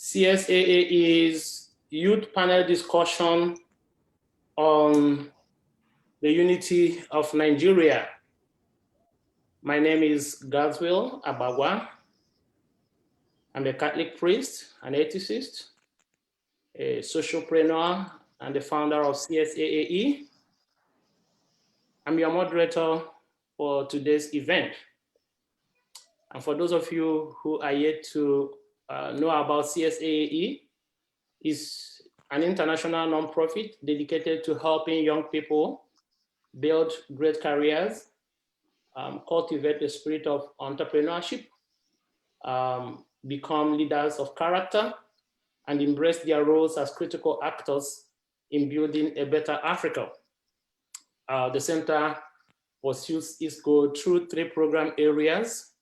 CSAAE is youth panel discussion on the unity of Nigeria. My name is Godswill Agbagwa. I'm a Catholic priest, an ethicist, a socialpreneur, and the founder of CSAAE. I'm your moderator for today's event. And for those of you who are yet to know about CSAAE, is an international nonprofit dedicated to helping young people build great careers, cultivate the spirit of entrepreneurship, become leaders of character, and embrace their roles as critical actors in building a better Africa. The center pursues its goal through 3 program areas.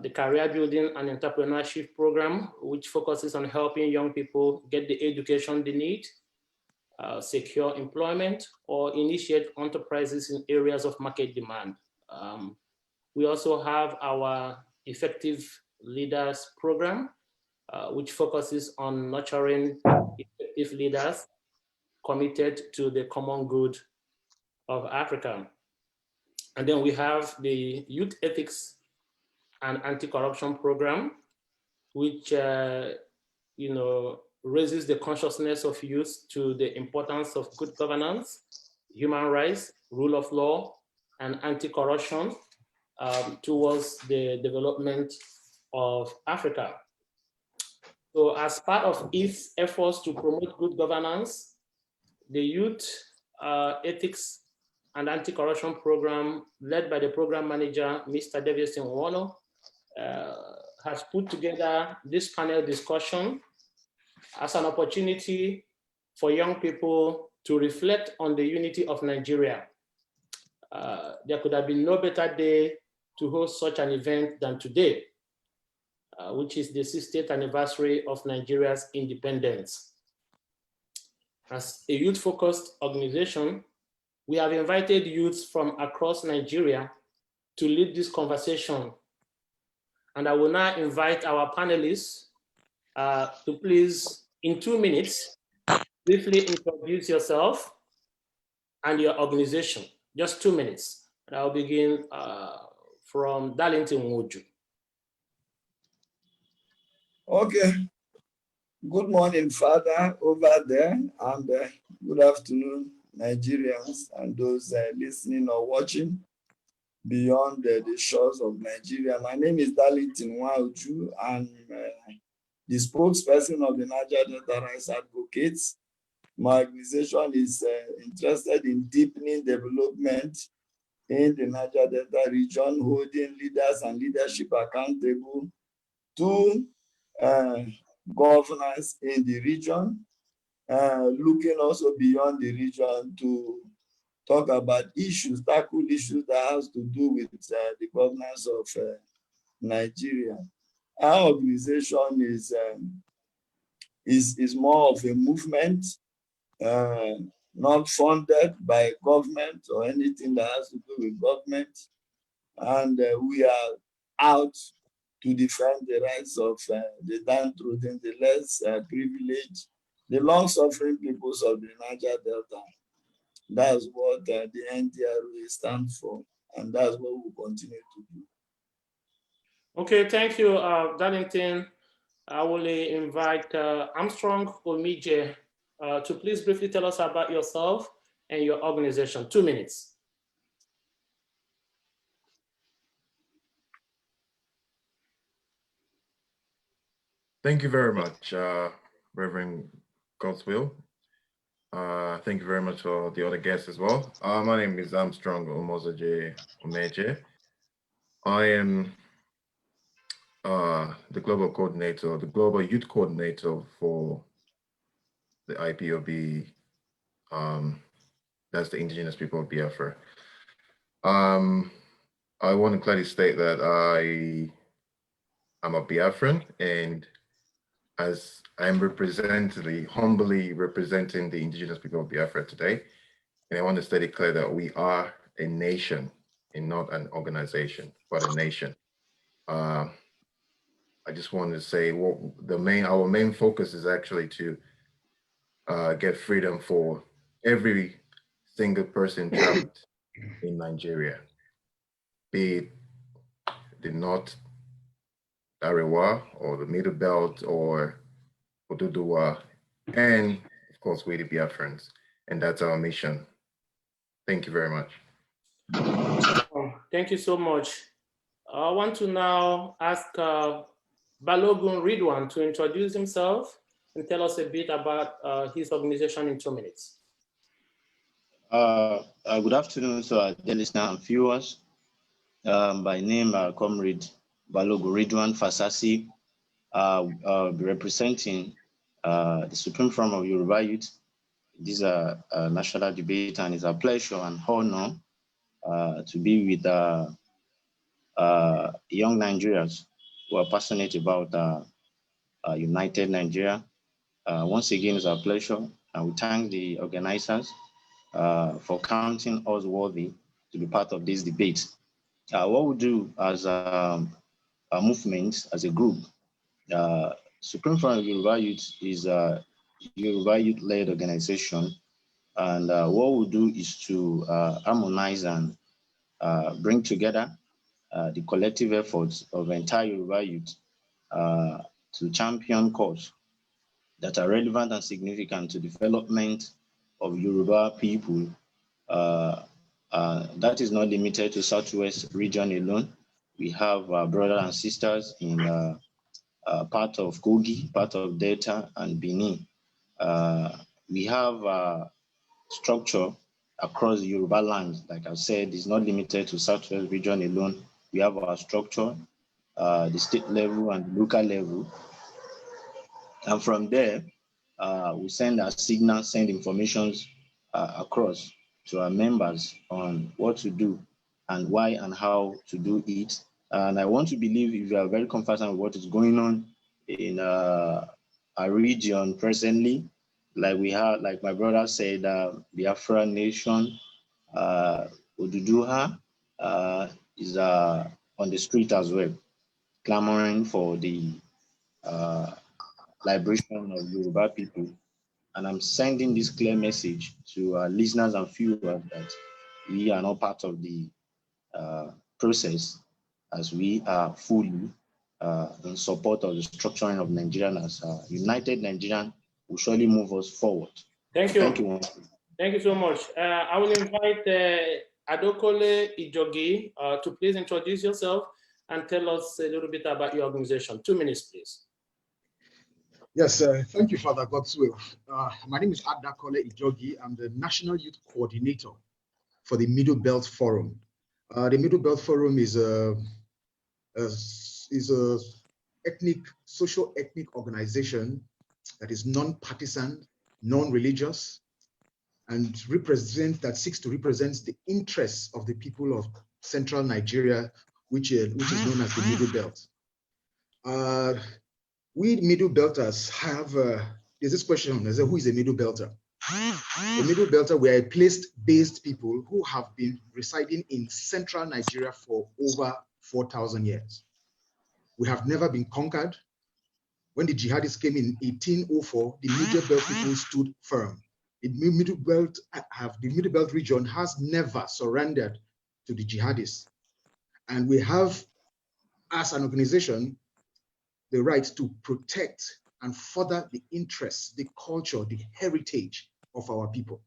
The career building and entrepreneurship program, which focuses on helping young people get the education they need, secure employment, or initiate enterprises in areas of market demand. We also have our Effective Leaders program, which focuses on nurturing effective leaders committed to the common good of Africa. And then we have the Youth Ethics and Anti-Corruption program, which raises the consciousness of youth to the importance of good governance, human rights, rule of law, and anti-corruption towards the development of Africa. So as part of its efforts to promote good governance, the Youth Ethics and Anti-Corruption program, led by the program manager, Mr. Darlington Nwauju, has put together this panel discussion as an opportunity for young people to reflect on the unity of Nigeria. There could have been no better day to host such an event than today, which is the 60th anniversary of Nigeria's independence. As a youth-focused organization, we have invited youths from across Nigeria to lead this conversation. And I will now invite our panelists to please, in 2 minutes, briefly introduce yourself and your organization. Just 2 minutes. And I'll begin from Darlington Nwauju. Okay. Good morning, Father, over there, and good afternoon, Nigerians, and those listening or watching beyond the shores of Nigeria. My name is Darlington Nwauju. I'm the spokesperson of the Niger Delta Rights Advocates. My organization is interested in deepening development in the Niger Delta region, holding leaders and leadership accountable to governance in the region, looking also beyond the region to talk about issues, tackle issues that has to do with the governance of Nigeria. Our organization is more of a movement, not funded by government or anything that has to do with government. And we are out to defend the rights of the downtrodden, the less privileged, the long-suffering peoples of the Niger Delta. That's what the NDRA stands for, and that's what we'll continue to do. Okay, thank you, Darlington. I will invite Armstrong Omijie to please briefly tell us about yourself and your organization. 2 minutes. Thank you very much, Reverend Godswill. Thank you very much for the other guests as well. My name is Armstrong Omozogie. I am the global coordinator, the global youth coordinator for the IPOB, that's the indigenous people of Biafra. I want to clearly state that I am a Biafran, and as I'm humbly representing the indigenous people of Biafra today, and I want to state it clear that we are a nation and not an organization, but a nation. I just wanted to say our main focus is actually to get freedom for every single person trapped in Nigeria, be it the North, Arewa, or the Middle Belt, or Oduduwa, and of course, we the Biafrans. And that's our mission. Thank you very much. Thank you so much. I want to now ask Balogun Ridwan to introduce himself and tell us a bit about his organization in 2 minutes. Good afternoon to our dear listeners and viewers. By name, Comrade Balogun Ridwan Fasasi. I'll be representing the Supreme Forum of Yoruba Youth. This is a national debate, and it's a pleasure and honor to be with young Nigerians who are passionate about United Nigeria. Once again, it's a pleasure, and we thank the organizers for counting us worthy to be part of this debate. What we do as a movement, as a group, Supreme Forum of Yoruba Youth is a Yoruba Youth-led organization, and what we do is to harmonize and bring together the collective efforts of entire Yoruba Youth to champion cause that are relevant and significant to development of Yoruba people. That is not limited to Southwest region alone. We have brothers and sisters in part of Kogi, part of Delta, and Benin. We have structure across the Yoruba land. Like I said, it's not limited to Southwest region alone. We have our structure, the state level and the local level. And from there, we send our signals, send informations across to our members on what to do and why and how to do it. And I want to believe if you are very confident with what is going on in our region presently, like we have, like my brother said, Biafran nation, Oduduwa is on the street as well, clamoring for the liberation of Yoruba people. And I'm sending this clear message to our listeners and viewers that we are not part of the process, as we are fully in support of the structuring of Nigerian as United Nigerian will surely move us forward. Thank you. Thank you. Thank you so much. I will invite Adakole Ijogi to please introduce yourself and tell us a little bit about your organization. 2 minutes, please. Yes, thank you, Father Godswill. My name is Adakole Ijogi. I'm the National Youth Coordinator for the Middle Belt Forum. The Middle Belt Forum is a socio-ethnic organization that is non-partisan, non-religious, and seeks to represent the interests of the people of central Nigeria, which is known as the Middle Belt. We Middle Belters have, there's this question, who is a Middle Belter? The Middle Belter, we are place-based people who have been residing in central Nigeria for over 4,000 years. We have never been conquered. When the jihadists came in 1804, the Middle Belt people stood firm. The Middle Belt region has never surrendered to the jihadists. And we have, as an organization, the right to protect and further the interests, the culture, the heritage of our people.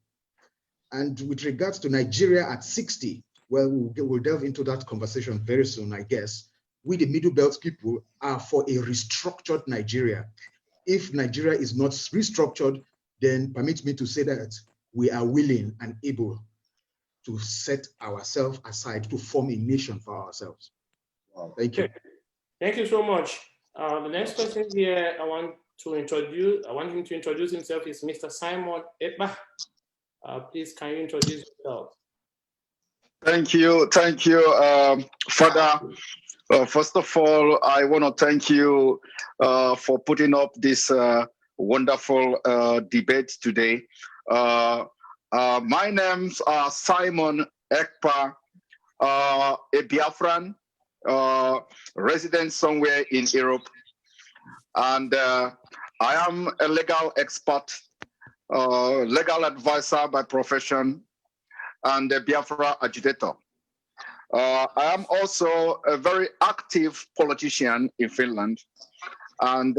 And with regards to Nigeria at 60, well, we'll delve into that conversation very soon, I guess. We, the Middle Belt people, are for a restructured Nigeria. If Nigeria is not restructured, then permit me to say that we are willing and able to set ourselves aside to form a nation for ourselves. Wow. Thank you. Thank you so much. The next person here I want him to introduce himself is Mr. Simon Ekpa. Please, can you introduce yourself? Thank you, Father. First of all, I want to thank you for putting up this wonderful debate today. My name's Simon Ekpa, a Biafran, resident somewhere in Europe, and I am a legal expert, legal advisor by profession, and a Biafra agitator. I am also a very active politician in Finland, and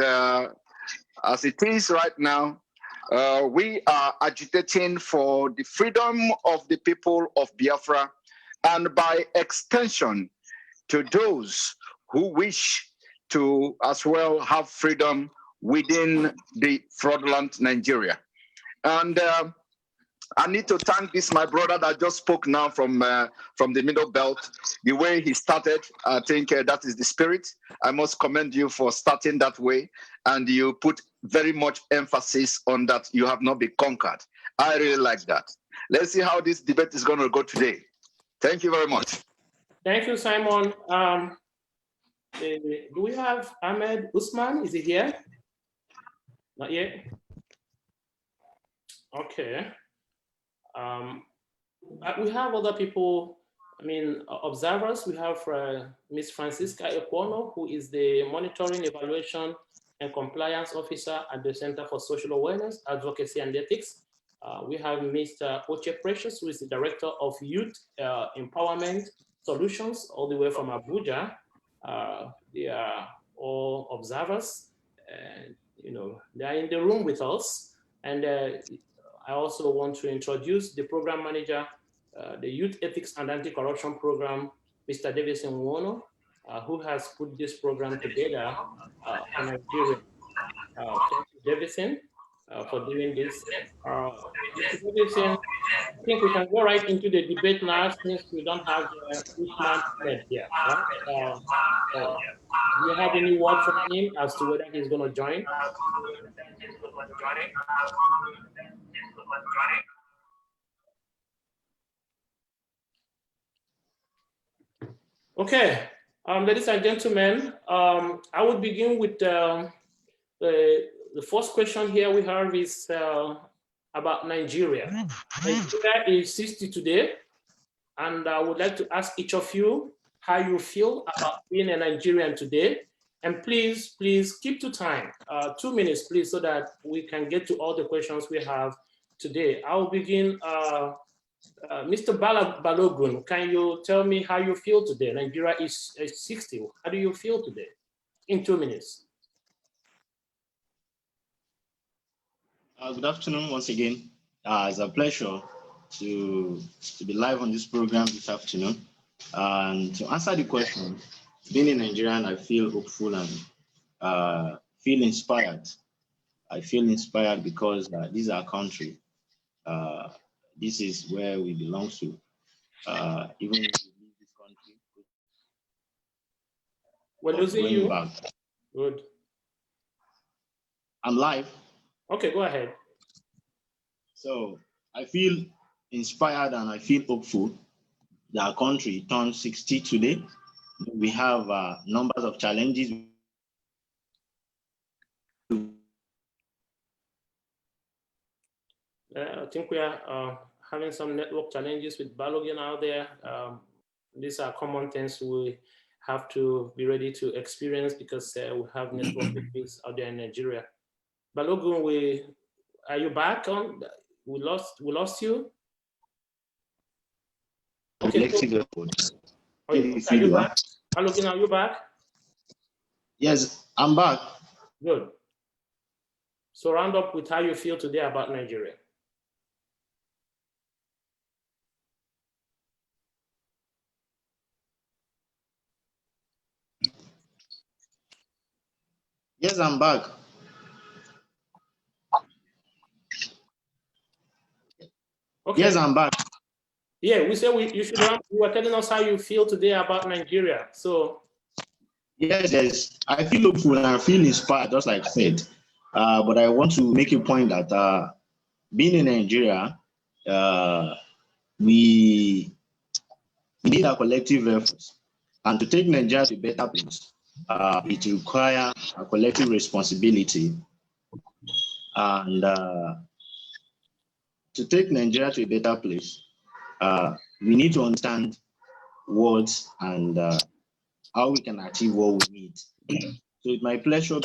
as it is right now, we are agitating for the freedom of the people of Biafra, and by extension to those who wish to as well have freedom within the fraudulent Nigeria. And I need to thank my brother that just spoke now from the Middle Belt. The way he started, I think that is the spirit. I must commend you for starting that way, and you put very much emphasis on that you have not been conquered. I really like that. Let's see how this debate is going to go today. Thank you very much. Thank you, Simon. Do we have Ahmed Usman? Is he here? Not yet. Okay. We have other people, observers. We have Ms. Francisca Ekwono, who is the Monitoring, Evaluation, and Compliance Officer at the Center for Social Awareness, Advocacy, and Ethics. We have Mr. Oche Precious, who is the Director of Youth Empowerment Solutions, all the way from Abuja. They are all observers, and they are in the room with us. And I also want to introduce the Program Manager, the Youth Ethics and Anti-Corruption Program, Mr. Davison Nwono, who has put this program together for Nigeria. Thank you, Davison, for doing this. Mr. Davison, I think we can go right into the debate now, since we don't have Usman here. Right? Do you have any word from him as to whether he's going to join? Okay, ladies and gentlemen, I will begin with the first question here we have is about Nigeria. Nigeria is 60 today, and I would like to ask each of you how you feel about being a Nigerian today. And please keep to time, 2 minutes, please, so that we can get to all the questions we have today. I'll begin, Mr. Balogun, can you tell me how you feel today? Nigeria is 60, how do you feel today? In 2 minutes. Good afternoon once again. It's a pleasure to be live on this program this afternoon. And to answer the question, being a Nigerian, I feel hopeful and feel inspired. I feel inspired because this is our country. This is where we belong to. Even if we leave this country, we're losing you. Back. Good. I'm live. Okay, go ahead. So I feel inspired and I feel hopeful that our country turned 60 today. We have numbers of challenges. I think we are having some network challenges with Balogun out there. These are common things we have to be ready to experience because we have network issues out there in Nigeria. Balogun, are you back on? We lost you. Okay. Are you back? Balogun, are you back? Yes, I'm back. Good. So round up with how you feel today about Nigeria. Yes, I'm back. Okay. Yes, I'm back. Yeah, we said you should run. You were telling us how you feel today about Nigeria. So yes, I feel hopeful and I feel inspired, just like I said. But I want to make a point that being in Nigeria, we need a collective effort, and to take Nigeria to a better place, it requires a collective responsibility. And to take Nigeria to a better place, we need to understand what and how we can achieve what we need. So it's my pleasure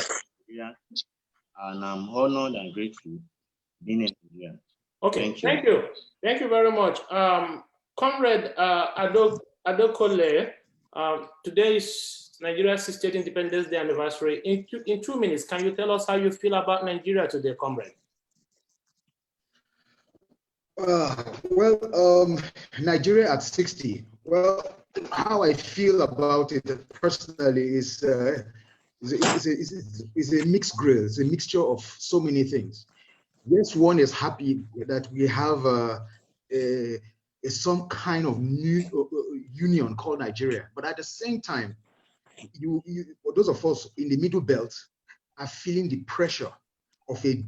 and I'm honored and grateful being in Nigeria. Okay, thank you. Thank you very much. Comrade Adakole, today is Nigeria's 60th Independence Day anniversary. In 2 minutes, can you tell us how you feel about Nigeria today, Comrade? Nigeria at 60. Well, how I feel about it personally is a mixed grill. It's a mixture of so many things. Yes, one is happy that we have some kind of new union called Nigeria, but at the same time, those of us in the middle belt are feeling the pressure of a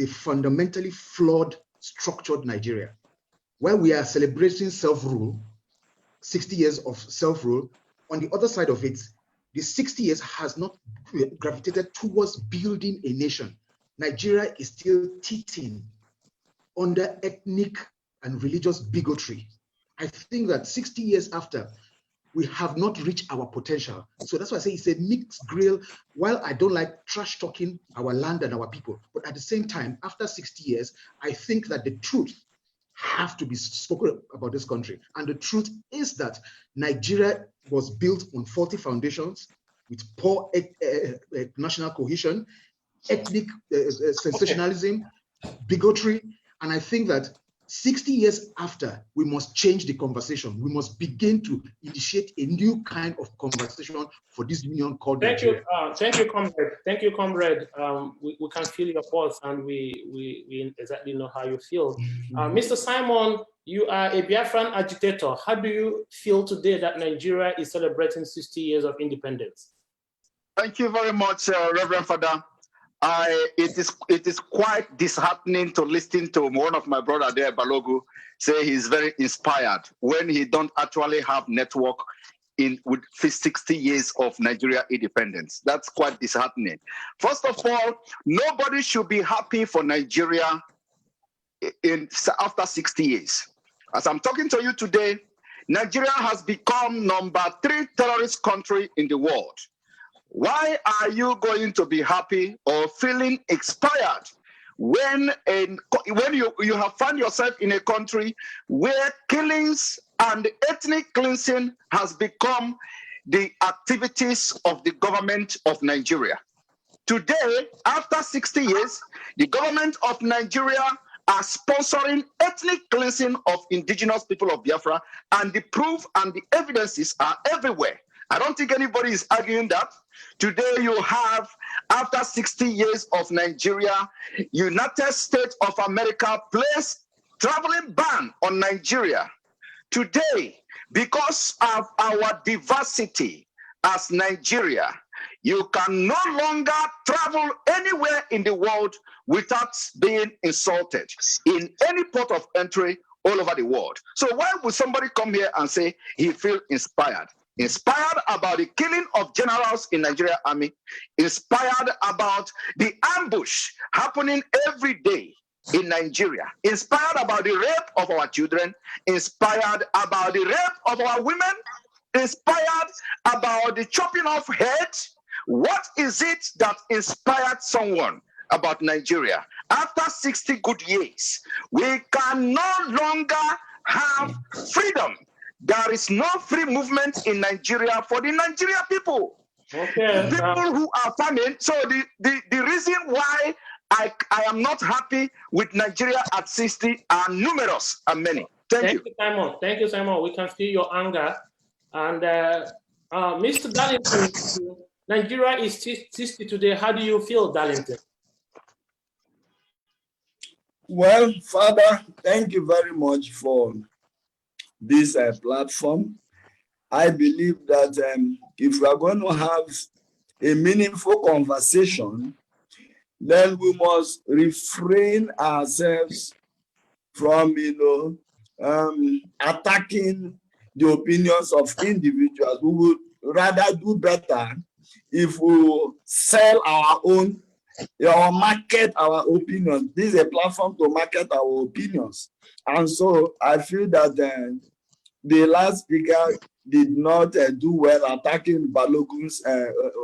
fundamentally flawed, structured Nigeria, where we are celebrating self-rule, 60 years of self-rule. On the other side of it, the 60 years has not gravitated towards building a nation. Nigeria is still teetering under ethnic and religious bigotry. I think that 60 years after, we have not reached our potential. So that's why I say it's a mixed grill. While I don't like trash talking our land and our people, but at the same time, after 60 years, I think that the truth have to be spoken about this country. And the truth is that Nigeria was built on faulty foundations with poor national cohesion, ethnic sensationalism, bigotry. And I think that 60 years after, we must change the conversation. We must begin to initiate a new kind of conversation for this union called Nigeria. Thank you, Comrade. Thank you, Comrade. We can feel your pulse, and we exactly know how you feel. Mr. Simon, you are a Biafran agitator. How do you feel today that Nigeria is celebrating 60 years of independence? Thank you very much, Reverend Father. It is quite disheartening to listen to one of my brother there, Balogun, say he's very inspired when he don't actually have network with 60 years of Nigeria independence. That's quite disheartening. First of all, nobody should be happy for Nigeria after 60 years. As I'm talking to you today, Nigeria has become #3 terrorist country in the world. Why are you going to be happy or feeling inspired when you have found yourself in a country where killings and ethnic cleansing has become the activities of the government of Nigeria? Today, after 60 years, the government of Nigeria are sponsoring ethnic cleansing of indigenous people of Biafra, and the proof and the evidences are everywhere. I don't think anybody is arguing that. Today you have, after 60 years of Nigeria, United States of America placed traveling ban on Nigeria. Today, because of our diversity as Nigeria, you can no longer travel anywhere in the world without being insulted in any port of entry all over the world. So why would somebody come here and say he feels inspired? Inspired about the killing of generals in Nigeria Army, inspired about the ambush happening every day in Nigeria, inspired about the rape of our children, inspired about the rape of our women, inspired about the chopping off heads. What is it that inspired someone about Nigeria? After 60 good years, we can no longer have freedom. There is no free movement in Nigeria for the Nigerian people. Okay. People who are famine. So the reason why I am not happy with Nigeria at 60 are numerous and many. Thank you, Simon. Thank you, Simon. We can feel your anger. And Mr. Darlington, Nigeria is 60 today. How do you feel, Darlington? Well, Father, thank you very much for this platform. I believe that if we are going to have a meaningful conversation, then we must refrain ourselves from, attacking the opinions of individuals. We would rather do better if we sell our own, or market our opinions. This is a platform to market our opinions. And so I feel that the last speaker did not do well attacking Balogun's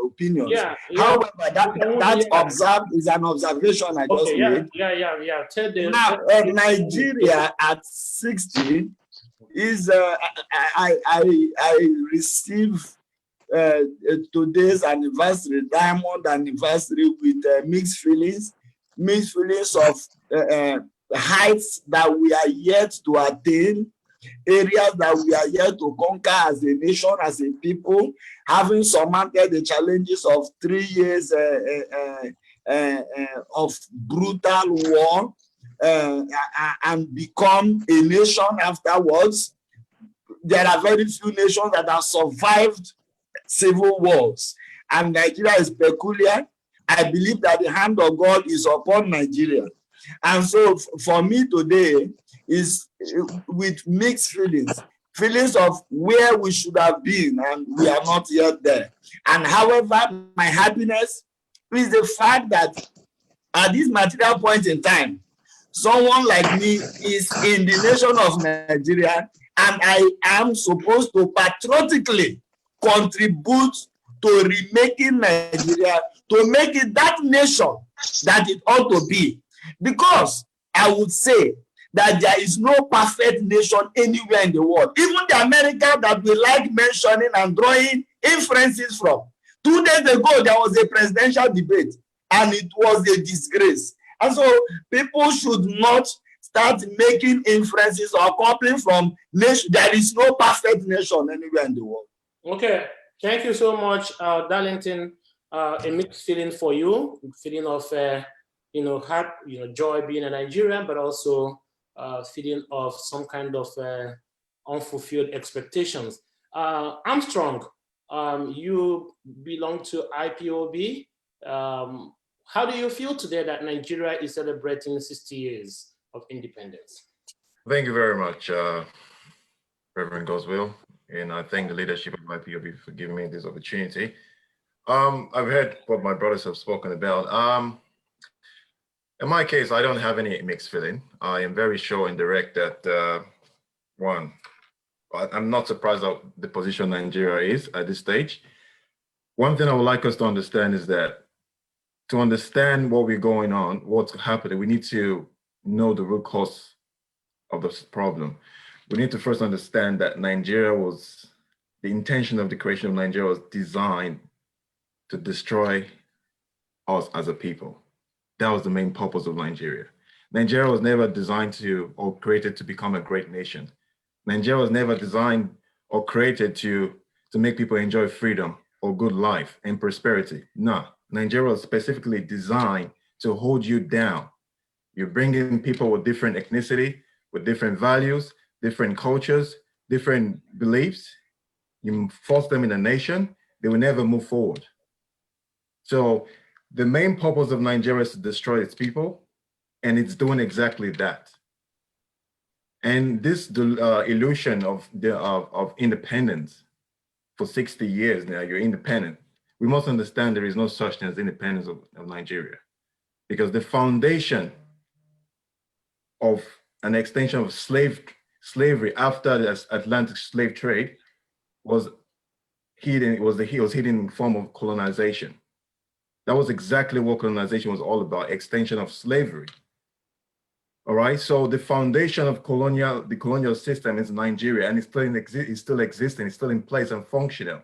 opinions. Yeah, yeah. However, that is an observation I just made. Yeah. Tell the, now, Nigeria at 60 is, I receive today's anniversary, diamond anniversary, with mixed feelings of heights that we are yet to attain, areas that we are yet to conquer as a nation, as a people, having surmounted the challenges of 3 years of brutal war, and become a nation afterwards. There are very few nations that have survived civil wars, and Nigeria is peculiar. I believe that the hand of God is upon Nigeria. And so for me today is with mixed feelings of where we should have been, and we are not yet there. And however, my happiness is the fact that at this material point in time, someone like me is in the nation of Nigeria, and I am supposed to patriotically contribute to remaking Nigeria, to make it that nation that it ought to be. Because I would say that there is no perfect nation anywhere in the world. Even the America that we like mentioning and drawing inferences from. 2 days ago, there was a presidential debate, and it was a disgrace. And so people should not start making inferences or coupling from nation. There is no perfect nation anywhere in the world. Okay, thank you so much, Darlington. A mixed feeling for you, feeling of joy being a Nigerian, but also feeling of some kind of unfulfilled expectations. Armstrong, you belong to IPOB. How do you feel today that Nigeria is celebrating 60 years of independence? Thank you very much, Reverend Godswill, and I thank the leadership of IPOB for giving me this opportunity. I've heard what my brothers have spoken about. In my case, I don't have any mixed feeling. I am very sure and direct that, one, I'm not surprised at the position Nigeria is at this stage. One thing I would like us to understand is that to understand what we're going on, what's happening, we need to know the root cause of this problem. We need to first understand that the intention of the creation of Nigeria was designed to destroy us as a people. That was the main purpose of Nigeria. Nigeria was never designed or created to become a great nation. Nigeria was never designed or created to make people enjoy freedom or good life and prosperity. No, Nigeria was specifically designed to hold you down. You bring in people with different ethnicity, with different values, different cultures, different beliefs. You force them in a nation, they will never move forward. So the main purpose of Nigeria is to destroy its people, and it's doing exactly that. And this illusion of independence for 60 years now, you're independent. We must understand there is no such thing as independence of Nigeria, because the foundation of an extension of slavery after the Atlantic slave trade was hidden. It was hidden in the form of colonization. That was exactly what colonization was all about, extension of slavery. All right, so the foundation of the colonial system is Nigeria, and it's still existing, it's still in place and functional.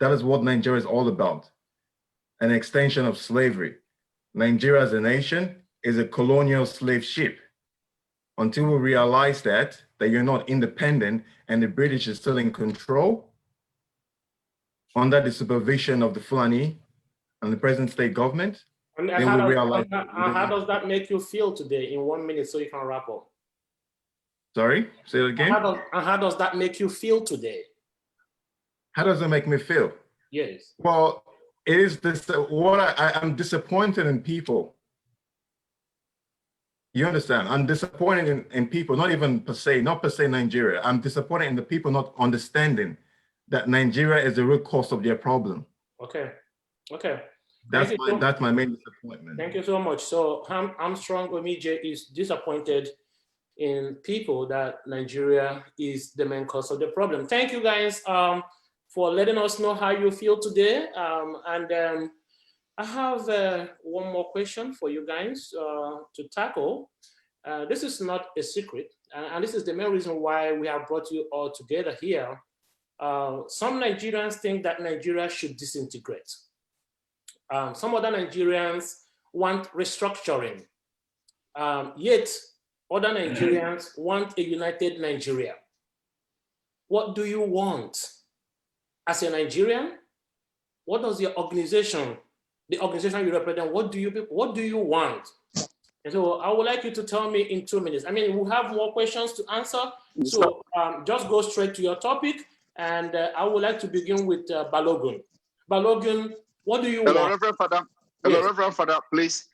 That is what Nigeria is all about, an extension of slavery. Nigeria as a nation is a colonial slave ship. Until we realize that you're not independent and the British is still in control under the supervision of the Fulani and the present state government, and then we realize. How does that make you feel today in 1 minute so you can wrap up? Sorry, say it again. How does that make you feel today? How does it make me feel? Yes. Well, it is this, I'm disappointed in people. You understand? I'm disappointed in people, not per se Nigeria. I'm disappointed in the people not understanding that Nigeria is the root cause of their problem. Okay. That's my main disappointment. Thank you so much. So Armstrong Omijie is disappointed in people that Nigeria is the main cause of the problem. Thank you guys for letting us know how you feel today. I have one more question for you guys to tackle. This is not a secret, and this is the main reason why we have brought you all together here. Some Nigerians think that Nigeria should disintegrate. Some other Nigerians want restructuring, yet other Nigerians want a united Nigeria. What do you want? As a Nigerian, what does your organization, the organization you represent, what do you want? And so I would like you to tell me in 2 minutes. I mean, we'll have more questions to answer, so just go straight to your topic. And I would like to begin with Balogun. Balogun, what do you want? Reverend Father. Hello, yes. Reverend Father, please,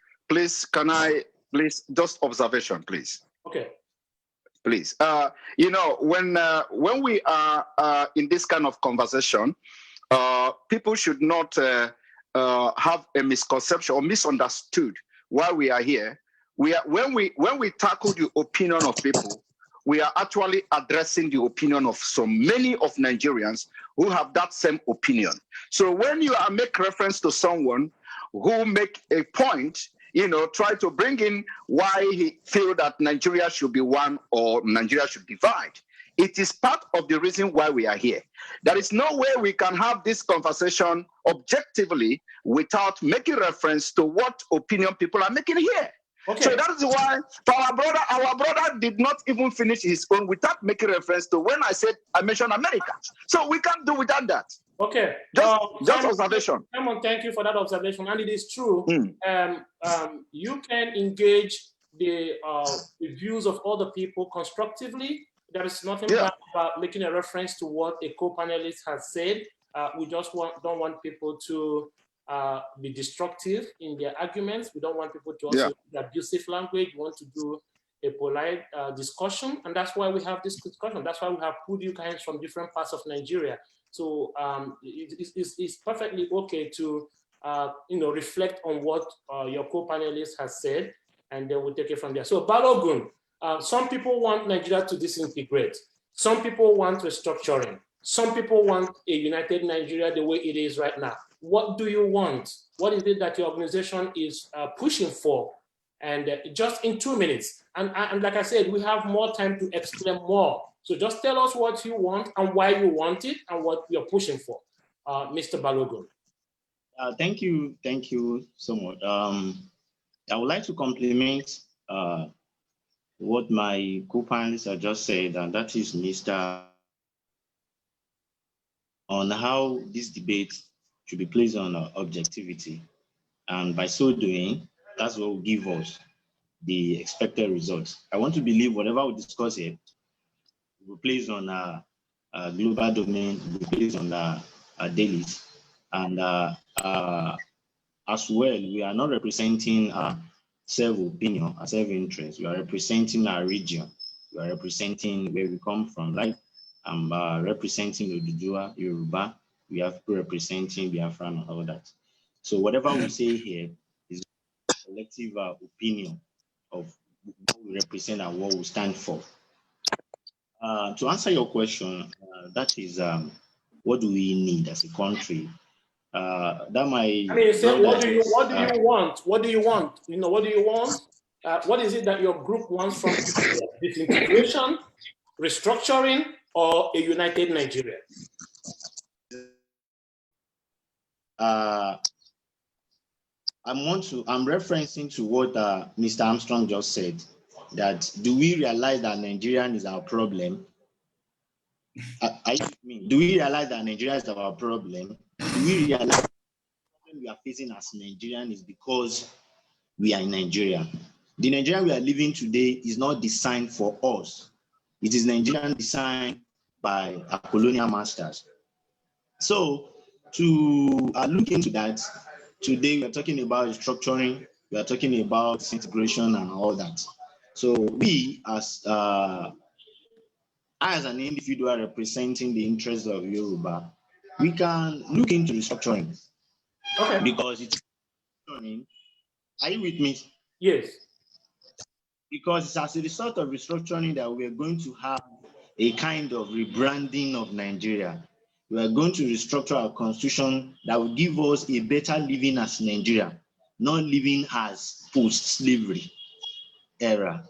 just observation, please. Okay. Please. You know, when we are in this kind of conversation, people should not have a misconception or misunderstood why we are here. When we tackle the opinion of people, we are actually addressing the opinion of so many of Nigerians who have that same opinion. So when you make reference to someone who make a point, you know, try to bring in why he feel that Nigeria should be one or Nigeria should divide. It is part of the reason why we are here. There is no way we can have this conversation objectively without making reference to what opinion people are making here. Okay. So that is why our brother did not even finish his own without making reference to when I mentioned America. So we can't do without that. Okay. Just observation. Simon, thank you for that observation. And it is true. You can engage the views of other people constructively. There is nothing bad about making a reference to what a co-panelist has said. We just don't want people to be destructive in their arguments. We don't want people to also use abusive language. We want to do a polite discussion, and that's why we have this discussion. That's why we have pulled you guys from different parts of Nigeria. So it's perfectly okay to reflect on what your co-panelist has said, and then we'll take it from there. So Balogun, some people want Nigeria to disintegrate. Some people want restructuring. Some people want a united Nigeria the way it is right now. What do you want? What is it that your organization is pushing for? And just in 2 minutes. And like I said, we have more time to explain more. So just tell us what you want and why you want it and what you're pushing for. Mr. Balogun. Thank you so much. I would like to compliment what my co-panelists have just said, and that is Mr. on how this debate should be placed on objectivity. And by so doing, that's what will give us the expected results. I want to believe whatever we discuss here will be placed on a global domain, will be placed on our dailies. And as well, we are not representing self-opinion, our self-interest. We are representing our region. We are representing where we come from. Like I'm representing Odudua, Yoruba. We have people representing Biafran and all that. So whatever we say here is a collective opinion of what we represent and what we stand for. To answer your question, that is what do we need as a country? What do you want? What do you want? You know, what do you want? What is it that your group wants from disintegration, restructuring, or a united Nigeria? I'm referencing to what Mr. Armstrong just said, that do we realize that Nigerian is our problem? Do we realize that Nigeria is our problem? Do we realize that the problem we are facing as Nigerian is because we are in Nigeria? The Nigerian we are living today is not designed for us. It is Nigerian designed by our colonial masters. So to look into that, today we are talking about restructuring, we are talking about disintegration and all that. So we, as an individual representing the interests of Yoruba, we can look into restructuring. Okay. Because it's restructuring. Are you with me? Yes. because it's as a result of restructuring that we're going to have a kind of rebranding of Nigeria. We are going to restructure our constitution that will give us a better living as Nigeria, not living as post-slavery era.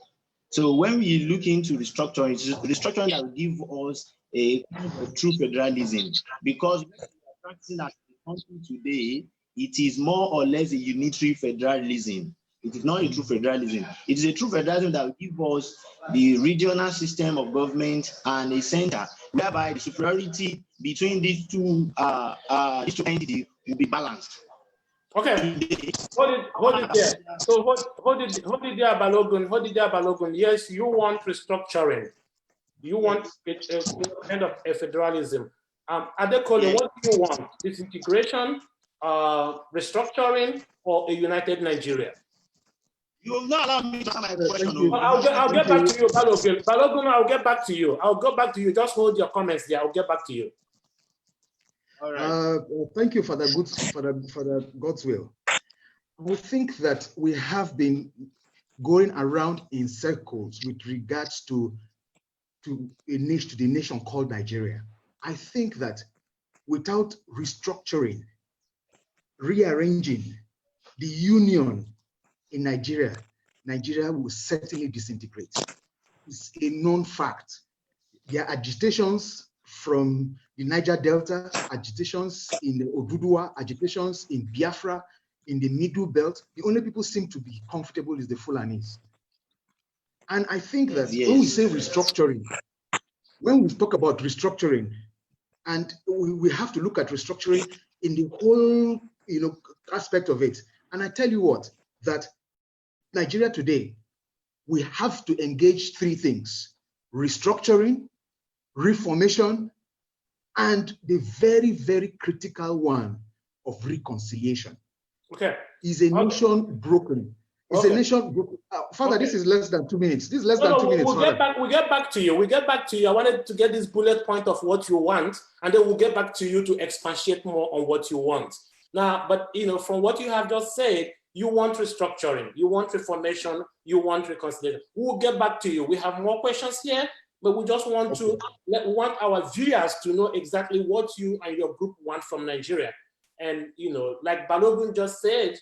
So when we look into restructuring, it's restructuring that will give us a kind of true federalism, because what we are practicing as a country today, it is more or less a unitary federalism. It is not a true federalism. It is a true federalism that will give us the regional system of government and a center, whereby the superiority between these two entities will be balanced. Okay, hold it there. So hold it there, Balogun. Yes, you want restructuring. You want a kind of a federalism. Adakole, what do you want? Disintegration, restructuring, or a united Nigeria? You will not allow me to answer my question. I'll get back to you, Balogun. Balogun, I'll get back to you. I'll go back to you. Just hold your comments there. I'll get back to you. All right. Thank you for the Godswill. I think that we have been going around in circles with regards to the nation called Nigeria. I think that without restructuring, rearranging the union in Nigeria, Nigeria will certainly disintegrate. It's a known fact. There are agitations from the Niger Delta, agitations in the Oduduwa, agitations in Biafra, in the Middle Belt. The only people seem to be comfortable is the Fulanis. And I think that when we say restructuring, when we talk about restructuring, and we have to look at restructuring in the whole aspect of it. And I tell you what, that Nigeria today, we have to engage three things: restructuring, reformation, and the very, very critical one of reconciliation. Okay. Is a nation broken? Is a nation broken? Father, this is less than 2 minutes. This is less than 2 minutes. We'll get back to you. We'll get back to you. I wanted to get this bullet point of what you want, and then we'll get back to you to expatiate more on what you want. Now, but from what you have just said, you want restructuring, you want reformation, you want reconciliation. We'll get back to you. We have more questions here, but we just want want our viewers to know exactly what you and your group want from Nigeria. And like Balogun just said,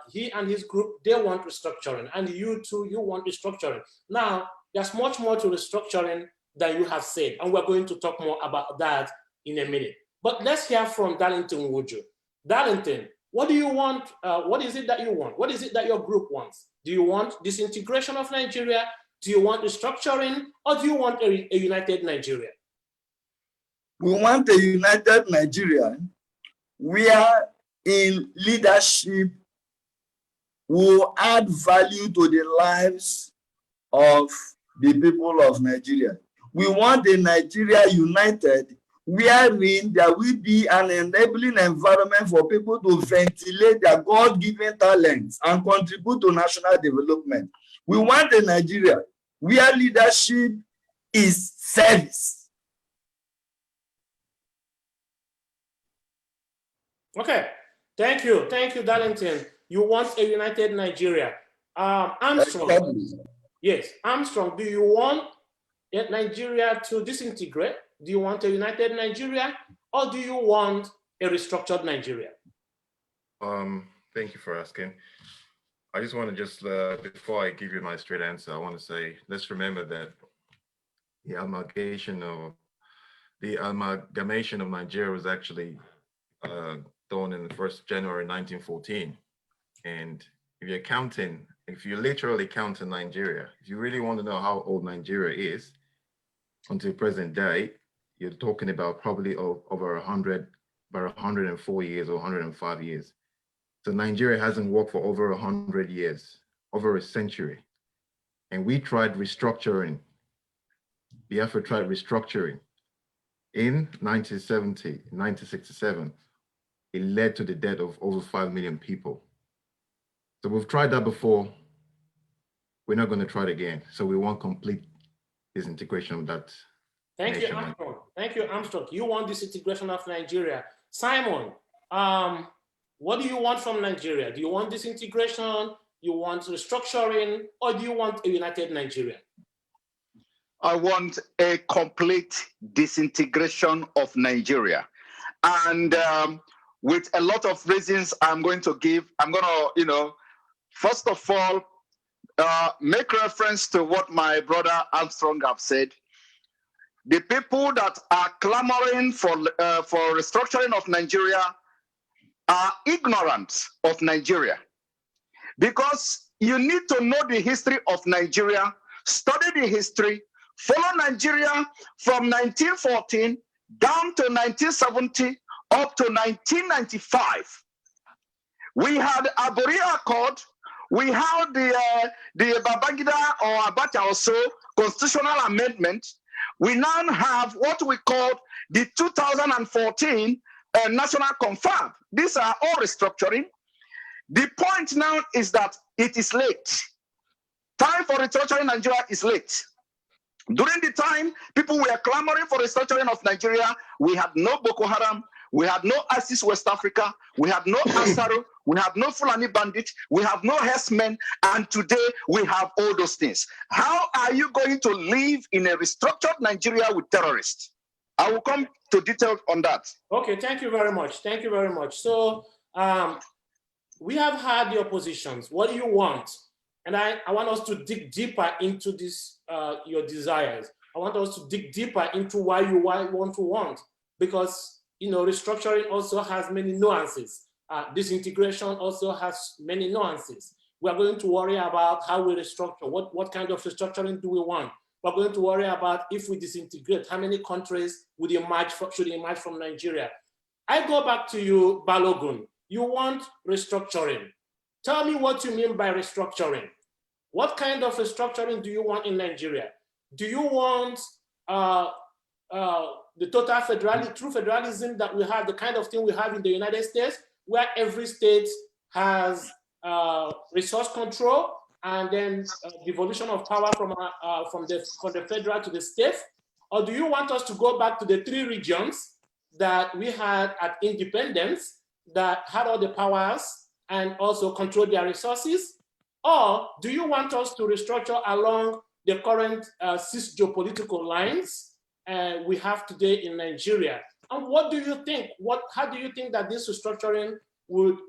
he and his group, they want restructuring, and you too, you want restructuring. Now, there's much more to restructuring than you have said, and we're going to talk more about that in a minute. But let's hear from Darlington Nwauju. Darlington, what do you want? What is it that you want? What is it that your group wants? Do you want disintegration of Nigeria? Do you want restructuring, or do you want a united Nigeria? We want a united Nigeria where in leadership will add value to the lives of the people of Nigeria. We want a Nigeria united, wherein there will be an enabling environment for people to ventilate their God-given talents and contribute to national development. We want a Nigeria where leadership is service. Okay, thank you, Darlington. You want a united Nigeria. Armstrong, yes, Armstrong, do you want Nigeria to disintegrate? Do you want a united Nigeria, or do you want a restructured Nigeria? Thank you for asking. I just want to before I give you my straight answer, I want to say, let's remember that the amalgamation of Nigeria was actually done in the 1st of January 1914. And if you're literally counting Nigeria, if you really want to know how old Nigeria is until present day, you're talking about probably over 104 years or 105 years. So Nigeria hasn't worked for over 100 years, over a century. And we tried restructuring. Biafra tried restructuring. In 1970, 1967, it led to the death of over 5 million people. So we've tried that before. We're not going to try it again. So we want complete disintegration of that. Thank you, Armstrong. Thank you, Armstrong. You want disintegration of Nigeria. Simon, what do you want from Nigeria? Do you want disintegration, you want restructuring, or do you want a united Nigeria? I want a complete disintegration of Nigeria. And with a lot of reasons I'm going to give, I'm going to, first of all, make reference to what my brother Armstrong have said. The people that are clamoring for restructuring of Nigeria are ignorant of Nigeria. Because you need to know the history of Nigeria, study the history, follow Nigeria from 1914 down to 1970 up to 1995. We had Abori Accord, we had the Babangida or Abacha also constitutional amendment. We now have what we call the 2014 National Confab. These are all restructuring. The point now is that it is late. Time for restructuring Nigeria is late. During the time people were clamoring for restructuring of Nigeria, we had no Boko Haram, we had no ISIS West Africa, we had no Asaro, we have no Fulani bandits, we have no herdsmen, and today we have all those things. How are you going to live in a restructured Nigeria with terrorists? I will come to detail on that. Okay, thank you very much. Thank you very much. So we have had the oppositions. What do you want? And I want us to dig deeper into this, your desires. I want us to dig deeper into why you want, because restructuring also has many nuances. Disintegration also has many nuances. We are going to worry about how we restructure. What kind of restructuring do we want? We're going to worry about if we disintegrate, how many countries should emerge from Nigeria. I go back to you, Balogun. You want restructuring. Tell me what you mean by restructuring. What kind of restructuring do you want in Nigeria? Do you want the total true federalism that we have, the kind of thing we have in the United States, where every state has resource control and then devolution of power from the federal to the state? Or do you want us to go back to the 3 regions that we had at independence that had all the powers and also control their resources? Or do you want us to restructure along the current 6 geopolitical lines we have today in Nigeria? And what do you think? How do you think that this restructuring would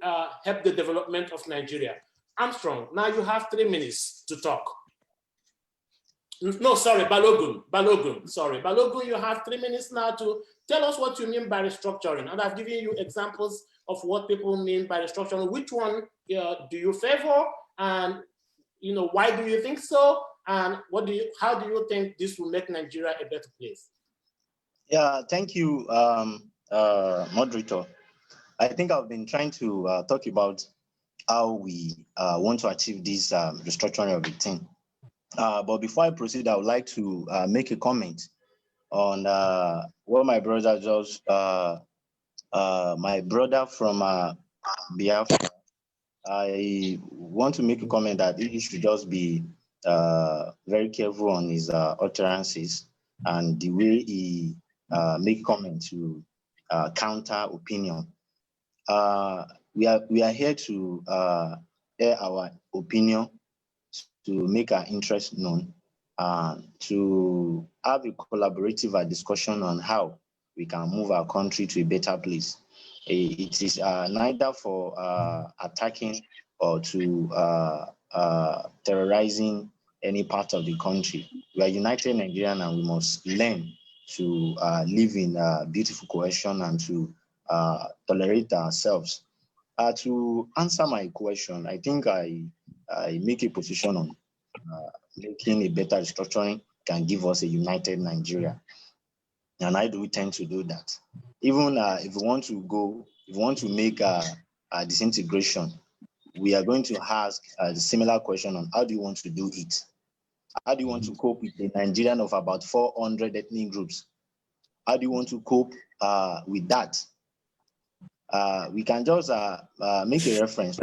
help the development of Nigeria? Armstrong, now you have 3 minutes to talk. No, sorry, Balogun, sorry. Balogun, you have 3 minutes now to tell us what you mean by restructuring. And I've given you examples of what people mean by restructuring. Which one do you favor? And why do you think so? And how do you think this will make Nigeria a better place? Yeah, thank you, Moderator. I think I've been trying to talk about how we want to achieve this restructuring of the thing. But before I proceed, I would like to make a comment on what my brother just, my brother from Biafra. I want to make a comment that he should just be very careful on his utterances and the way he make comments to counter opinion. We are here to air our opinion, to make our interest known, to have a collaborative discussion on how we can move our country to a better place. It is neither for attacking or to terrorizing any part of the country. We are united Nigerian and we must learn to live in beautiful cohesion and to tolerate ourselves. To answer my question, I think I make a position on making a better restructuring can give us a united Nigeria. And I do tend to do that. Even if we want to make a disintegration, we are going to ask a similar question on how do you want to do it? How do you want to cope with the Nigerian of about 400 ethnic groups? How do you want to cope with that? We can just make a reference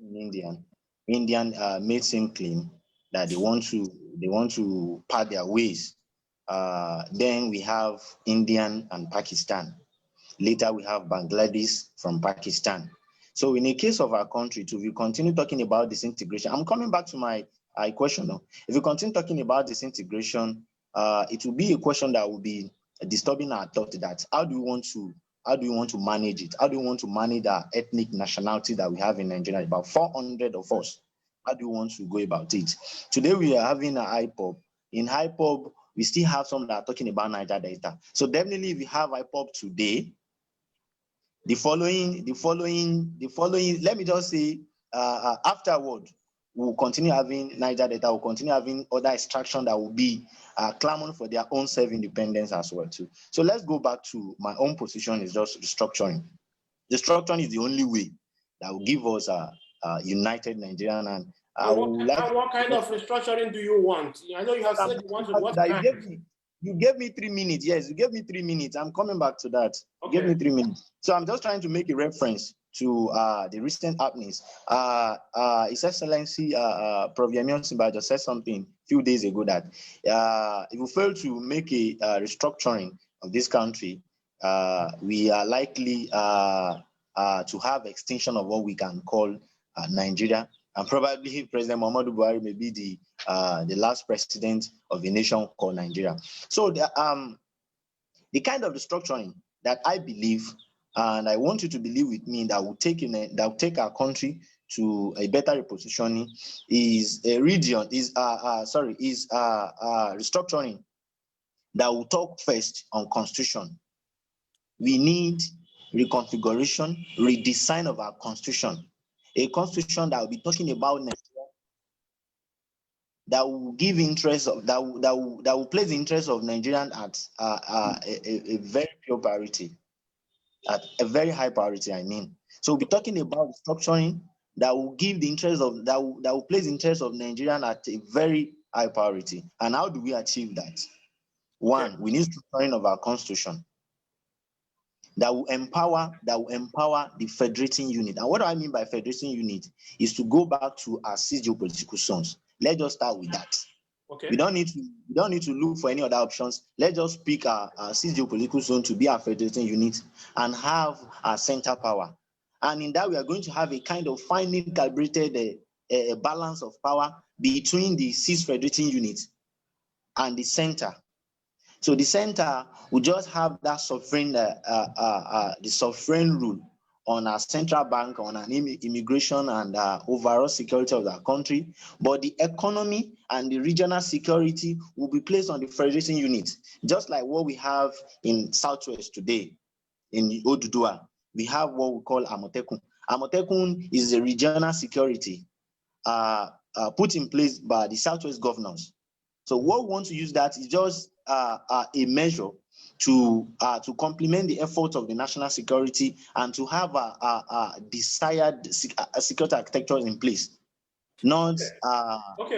in Indian made same claim that they want to part their ways. Then we have Indian and Pakistan. Later we have Bangladesh from Pakistan. So in the case of our country, if we continue talking about disintegration, I'm coming back to my question now. If we continue talking about disintegration, it will be a question that will be disturbing our thought that how do we want to manage it? How do we want to manage our ethnic nationality that we have in Nigeria? About 400 of us. How do you want to go about it? Today we are having an IPOB. In IPOB, we still have some that are talking about Niger Delta. So definitely, if we have IPOB today, the following, let me just say, afterward, we'll continue having Niger Delta, we'll continue having other extraction that will be clamoring for their own self-independence as well too. So let's go back to my own position is just restructuring. Restructuring is the only way that will give us a united Nigerian. And what kind of restructuring do you want? I know you have said you want what kind. You gave me 3 minutes. Yes, you gave me 3 minutes. I'm coming back to that. Okay. You gave me 3 minutes. So I'm just trying to make a reference to the recent happenings. His Excellency Prof. Yemi Osinbajo said something a few days ago that if we fail to make a restructuring of this country, we are likely to have extinction of what we can call Nigeria. And probably President Muhammadu Buhari may be the last president of a nation called Nigeria. So the kind of restructuring that I believe, and I want you to believe with me, that will take our country to a better repositioning is restructuring that will talk first on constitution. We need reconfiguration, redesign of our constitution. A constitution that will be talking about Nigeria, that will give interest of that will place the interest of Nigerian at a very pure priority, at a very high priority. I mean, so we'll be talking about structuring that will give the interest of that will place the interest of Nigerian at a very high priority. And how do we achieve that? One, we need structuring of our constitution that will empower the federating unit. And what do I mean by federating unit is to go back to our 6 geopolitical zones. Let's just start with that. Okay. We don't need to look for any other options. Let's just pick our 6 geopolitical zone to be our federating unit and have our center power. And in that, we are going to have a kind of finely calibrated balance of power between the 6 federating units and the center. So the center will just have that sovereign, the sovereign rule on our central bank, on our immigration and overall security of the country. But the economy and the regional security will be placed on the federating unit, just like what we have in Southwest today, in Oduduwa. We have what we call Amotekun. Amotekun is a regional security put in place by the Southwest governors. So what we want to use that is just a measure to complement the efforts of the national security and to have a desired security architecture in place, not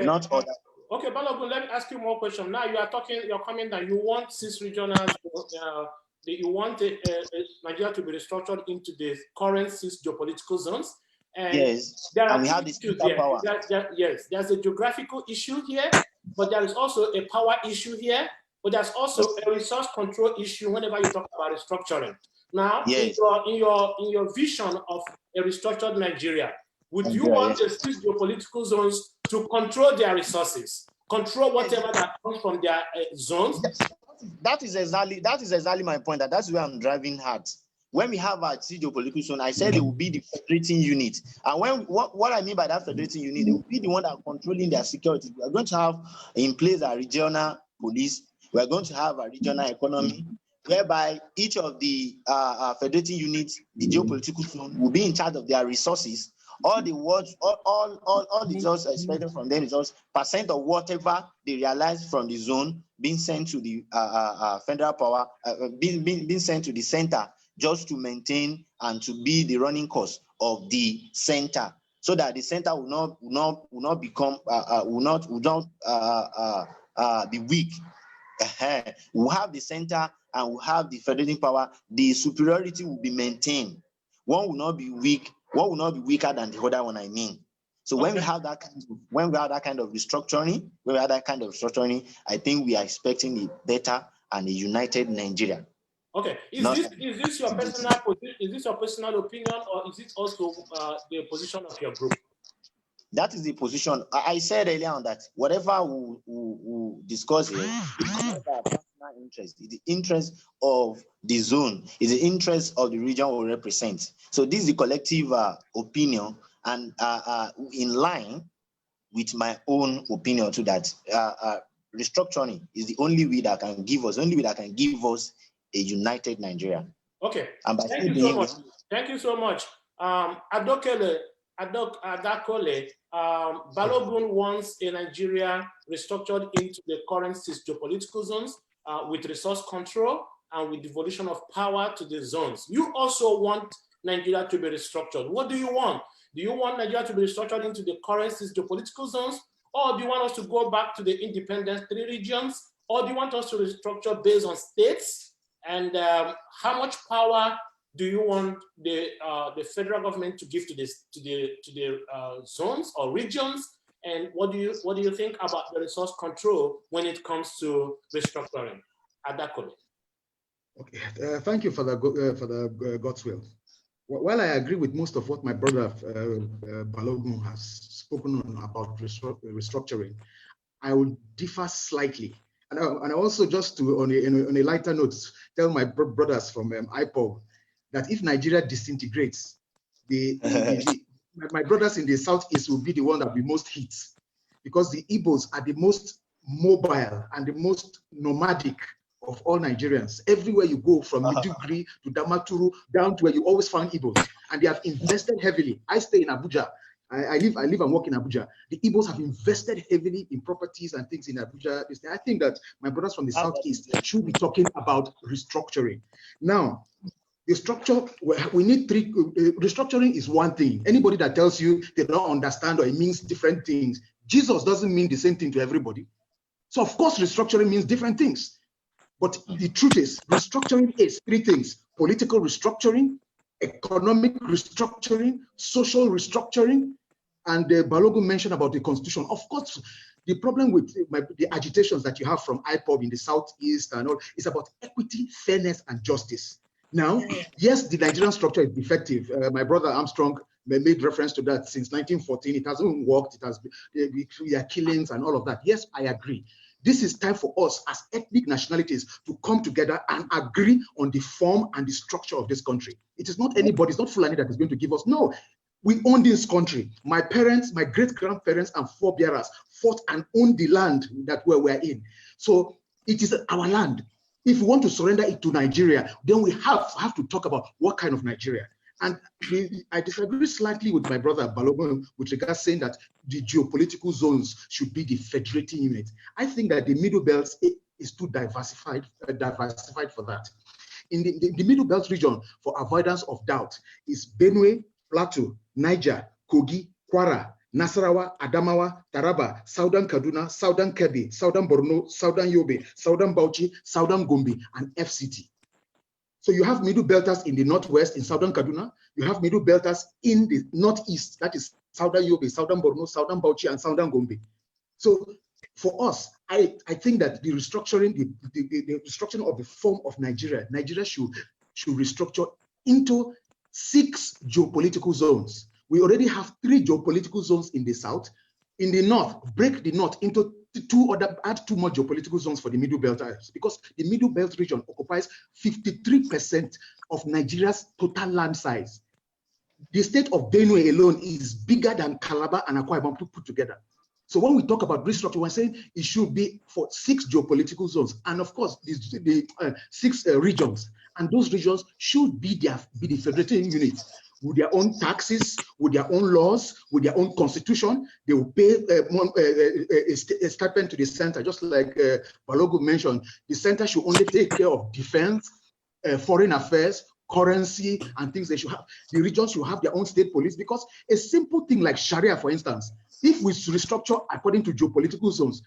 not other. Okay, Balogun, let me ask you more questions. Now you're coming that you want 6 regionals, you want Nigeria to be restructured into the current 6 geopolitical zones. And yes, there are and we have this power. Yes, there's a geographical issue here, but there is also a power issue here, but there's also a resource control issue whenever you talk about restructuring. Now, yes, in your vision of a restructured Nigeria, would you want the 6 geopolitical zones to control their resources, control whatever that comes from their zones? That is exactly my point. That's where I'm driving at. When we have our geopolitical zone, I said it will be the federating unit. And what I mean by that federating unit, they will be the one that are controlling their security. We are going to have in place a regional police. We are going to have a regional economy, whereby each of the federating units, the geopolitical zone, will be in charge of their resources. All the just expected from them is just % of whatever they realize from the zone being sent to the federal power, being sent to the center, just to maintain and to be the running cost of the center, so that the center will not be weak. We'll have the center and we'll have the federating power. The superiority will be maintained. One will not be weak. One will not be weaker than the other one. I mean, so when we have that kind of restructuring, I think we are expecting a better and a united Nigeria. Okay, is this your personal opinion, or is it also the position of your group? That is the position. I said earlier on that whatever we discuss here is not our personal interest. It's the interest of the zone, is the interest of the region we represent. So this is the collective opinion, and in line with my own opinion too, that restructuring is the only way that can give us, a united Nigeria. Okay. And Thank you so much. Thank you so much. Adakole, Balogun wants a Nigeria restructured into the current geopolitical zones with resource control and with devolution of power to the zones. You also want Nigeria to be restructured. What do you want? Do you want Nigeria to be restructured into the current geopolitical zones? Or do you want us to go back to the independent 3 regions? Or do you want us to restructure based on states? And how much power do you want the federal government to give to the zones or regions? And what do you think about the resource control when it comes to restructuring? Adakole. Okay, thank you for the Godswill. While I agree with most of what my brother Balogun has spoken on about restructuring, I will differ slightly. And I also, just to, on a lighter note, tell my brothers from IPOB that if Nigeria disintegrates, my brothers in the southeast will be the one that will be most hit, because the Igbos are the most mobile and the most nomadic of all Nigerians. Everywhere you go, from Maiduguri to Damaturu, down to where you always find Igbos, and they have invested heavily. I stay in Abuja. I live and work in Abuja. The Igbos have invested heavily in properties and things in Abuja. I think that my brothers from the southeast should be talking about restructuring. Now, the structure, we need 3. Restructuring is one thing. Anybody that tells you they don't understand or it means different things, Jesus doesn't mean the same thing to everybody. So of course, restructuring means different things. But the truth is, restructuring is 3 things: political restructuring, economic restructuring, social restructuring, and Balogun mentioned about the constitution. Of course, the problem with the agitations that you have from IPOB in the southeast and all is about equity, fairness, and justice. Now, yes, the Nigerian structure is defective. My brother Armstrong made reference to that. Since 1914, it hasn't worked. It has been killings and all of that. Yes, I agree. This is time for us as ethnic nationalities to come together and agree on the form and the structure of this country. It is not anybody, it's not Fulani that is going to give us. No, we own this country. My parents, my great-grandparents and forebearers fought and owned the land that we're in. So it is our land. If we want to surrender it to Nigeria, then we have to talk about what kind of Nigeria. And I disagree slightly with my brother Balogun with regards saying that the geopolitical zones should be the federating unit. I think that the Middle Belt is too diversified for that. In the Middle Belt region, for avoidance of doubt, is Benue, Plateau, Niger, Kogi, Kwara, Nasarawa, Adamawa, Taraba, Southern Kaduna, Southern Kebbi, Southern Borno, Southern Yobe, Southern Bauchi, Southern Gombe, and FCT. So you have Middle Belters in the northwest in Southern Kaduna. You have Middle Belters in the northeast, that is Southern Yobe, Southern Borno, Southern Bauchi, and Southern Gombe. So for us, I think that the restructuring, the restructuring of the form of Nigeria should restructure into 6 geopolitical zones. We already have 3 geopolitical zones in the south. In the north, break the north into 2 other, add 2 more geopolitical zones for the Middle Belt areas, because the Middle Belt region occupies 53% of Nigeria's total land size. The state of Benue alone is bigger than Calabar and Akwa Ibom put together. So when we talk about restructure, we're saying it should be for 6 geopolitical zones, and of course the 6 regions, and those regions should be the federating units, with their own taxes, with their own laws, with their own constitution. They will pay a stipend to the center, just like Balogun mentioned. The center should only take care of defense, foreign affairs, currency, and things they should have. The regions should have their own state police, because a simple thing like Sharia, for instance, if we restructure according to geopolitical zones,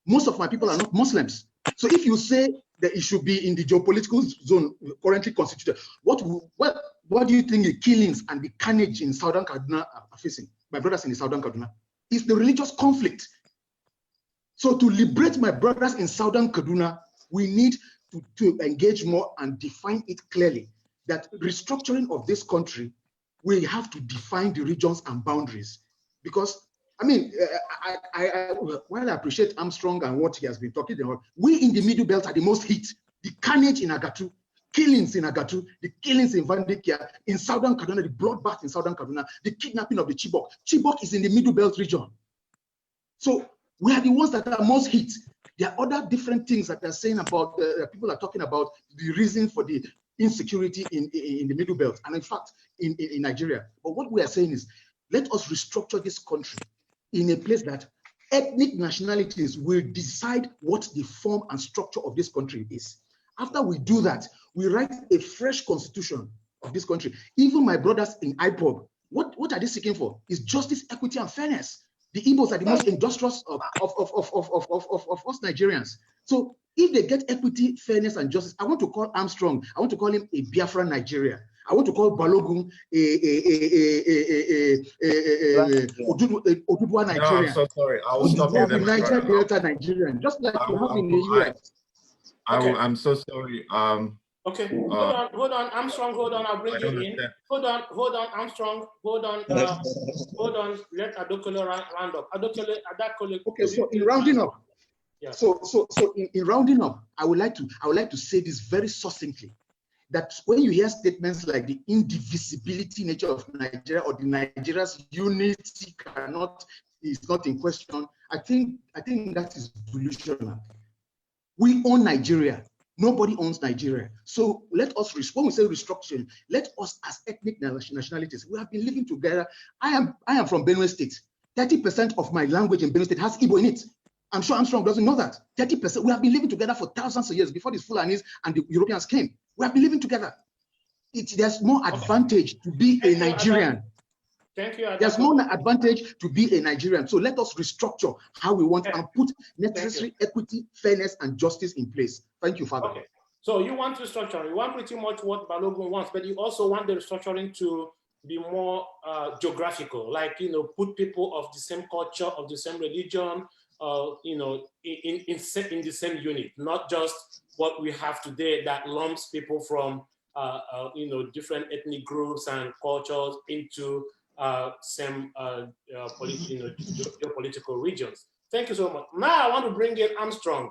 most of my people are not Muslims. So if you say that it should be in the geopolitical zone currently constituted, what do you think the killings and the carnage in Southern Kaduna are facing? My brothers in the Southern Kaduna, is the religious conflict. So to liberate my brothers in Southern Kaduna, we need to engage more and define it clearly, that restructuring of this country, we have to define the regions and boundaries. Because, I mean, while I appreciate Armstrong and what he has been talking about, we in the Middle Belt are the most hit. The carnage in Agatu, killings in Agatu, the killings in Vandikia, in Southern Kaduna, the bloodbath in Southern Kaduna, the kidnapping of the Chibok. Chibok is in the Middle Belt region. So we are the ones that are most hit. There are other different things that they're saying about, people are talking about the reason for the insecurity in the Middle Belt, and in fact, in Nigeria. But what we are saying is, let us restructure this country in a place that ethnic nationalities will decide what the form and structure of this country is. After we do that, we write a fresh constitution of this country. Even my brothers in IPOB, what are they seeking for? Is justice, equity, and fairness. The Igbos are the most industrious of us Nigerians. So if they get equity, fairness, and justice, I want to call Armstrong, I want to call him a Biafran Nigeria. I want to call Balogun Odudua Nigerian. No, I'm so sorry. I will stop you there. Niger Delta Nigerian, just like you have in the US. I'm so sorry. Okay, hold on, Armstrong, hold on, I'll bring you in. Hold on, Armstrong, hold on, let Adakole round up. Adakole. Okay, so in rounding up, yeah. So in rounding up, I would like to say this very succinctly, that when you hear statements like the indivisibility nature of Nigeria or the Nigeria's unity is not in question, I think that is delusional. We own Nigeria. Nobody owns Nigeria. So let us, when we say restructuring, let us as ethnic nationalities, we have been living together. I am from Benue State. 30% of my language in Benue State has Igbo in it. I'm sure Armstrong doesn't know that. 30%. We have been living together for thousands of years before the Fulanis and the Europeans came. We have been living together. There's more advantage to be a Nigerian. Thank you. There's more advantage to be a Nigerian. So let us restructure how we want and put necessary equity, fairness, and justice in place. Thank you, Father. Okay. So you want restructuring. You want pretty much what Balogun wants, but you also want the restructuring to be more geographical, like, put people of the same culture, of the same religion, in the same unit, not just what we have today that lumps people from, different ethnic groups and cultures into same geopolitical regions. Thank you so much. Now I want to bring in Armstrong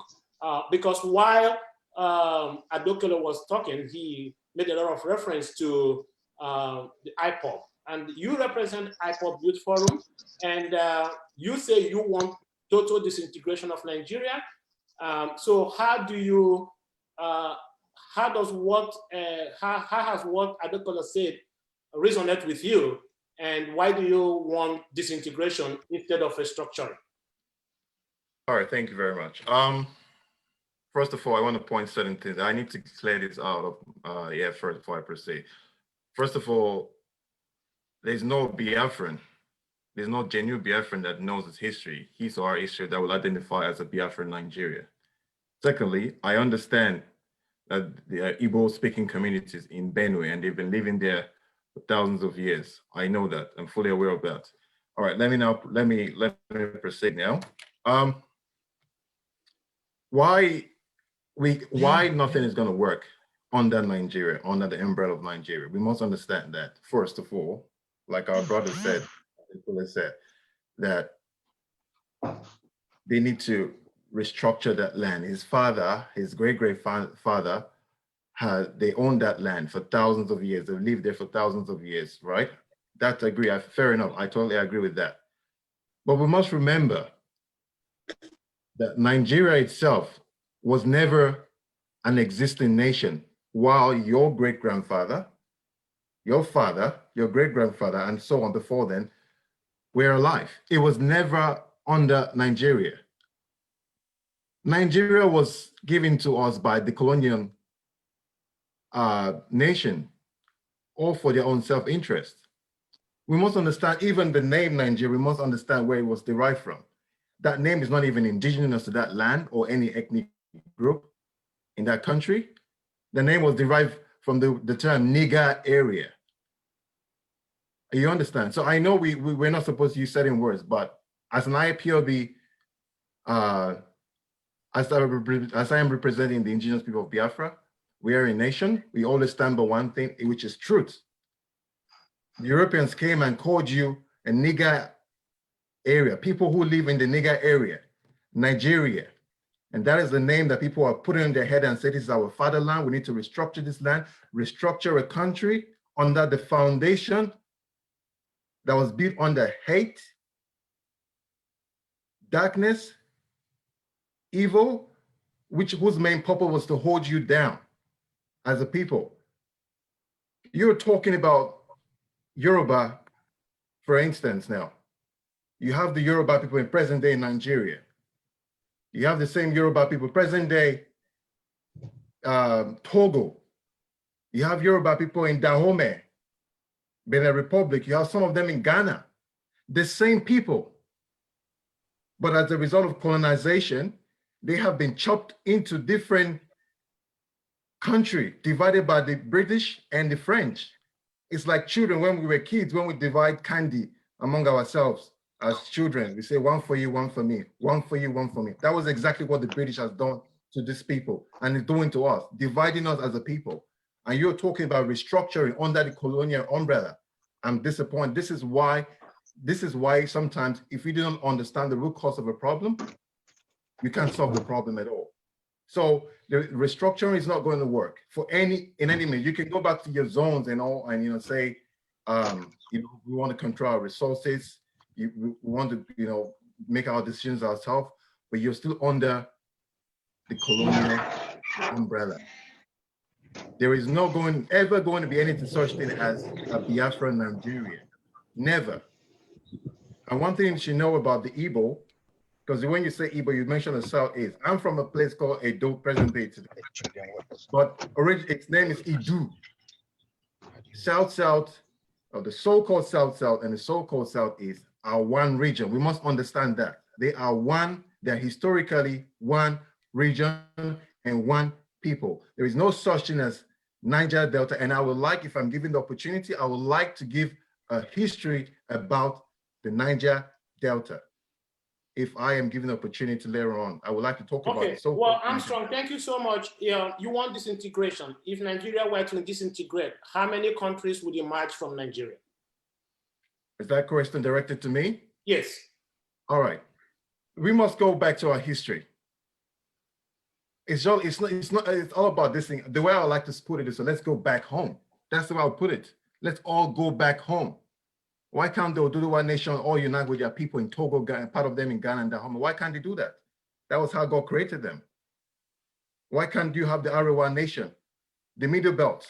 because while Adakole was talking, he made a lot of reference to the IPOB, and you represent IPOB Youth Forum, and you say you want total disintegration of Nigeria. So how do you? How has what Adakole said resonate with you? And why do you want disintegration instead of restructuring? All right, thank you very much. First of all, I want to point certain things. I need to clear this out of first before I proceed. First of all, there's no Biafran. There's no genuine Biafran that knows his history, his or her history, that will identify as a Biafran Nigeria. Secondly, I understand that there are Igbo-speaking communities in Benue, and they've been living there for thousands of years. I know that. I'm fully aware of that. All right, let me proceed now. Why nothing is going to work under Nigeria, under the umbrella of Nigeria? We must understand that, first of all, like our brother said, that they need to restructure that land. His father, his great-great-father, they owned that land for thousands of years. They've lived there for thousands of years, right? That I agree. Fair enough. I totally agree with that. But we must remember that Nigeria itself was never an existing nation while your great-grandfather, your father, your great-grandfather, and so on before then were alive. It was never under Nigeria. Nigeria was given to us by the colonial nation, all for their own self-interest. We must understand even the name Nigeria, we must understand where it was derived from. That name is not even indigenous to that land or any ethnic group in that country. The name was derived from the term Niger area. You understand? So I know we're not supposed to use certain words, but as an IPOB as I am representing the indigenous people of Biafra, we are a nation. We always stand by one thing, which is truth. The Europeans came and called you a nigger area, people who live in the nigger area, Nigeria. And that is the name that people are putting on their head and say, this is our fatherland. We need to restructure this land, restructure a country under the foundation that was built under hate, darkness, evil, whose main purpose was to hold you down as a people. You're talking about Yoruba, for instance, now. You have the Yoruba people in present day Nigeria. You have the same Yoruba people present day Togo. You have Yoruba people in Dahomey, Benin Republic. You have some of them in Ghana. The same people. But as a result of colonization, they have been chopped into different countries, divided by the British and the French. It's like children when we were kids, when we divide candy among ourselves as children. We say, one for you, one for me, one for you, one for me. That was exactly what the British has done to these people and is doing to us, dividing us as a people. And you're talking about restructuring under the colonial umbrella. I'm disappointed. This is why sometimes if you don't understand the root cause of a problem, you can't solve the problem at all. So the restructuring is not going to work for in any means. You can go back to your zones and all, and say, we want to control our resources. We want to, make our decisions ourselves, but you're still under the colonial umbrella. There is ever going to be anything such thing as a Biafran Nigeria. Never. And one thing you should know about the Igbo, because when you say Igbo, you mentioned the Southeast. I'm from a place called Edo, present day today. But originally, its name is Idu. South-South, or the so-called South-South and the so-called Southeast are one region. We must understand that. They are one, they're historically one region and one people. There is no such thing as Niger Delta. And I would like, if I'm given the opportunity, I would like to give a history about the Niger Delta. If I am given the opportunity later on, I would like to talk about it. So well, Armstrong, thank you so much. You want disintegration. If Nigeria were to disintegrate, how many countries would emerge from Nigeria? Is that question directed to me? Yes. All right. We must go back to our history. It's all about this thing. The way I like to put it is, so let's go back home. That's the way I'll put it. Let's all go back home. Why can't the Oduduwa nation all unite with their people in Togo, part of them in Ghana and Dahomey? Why can't they do that? That was how God created them. Why can't you have the Arewa nation, the Middle Belt,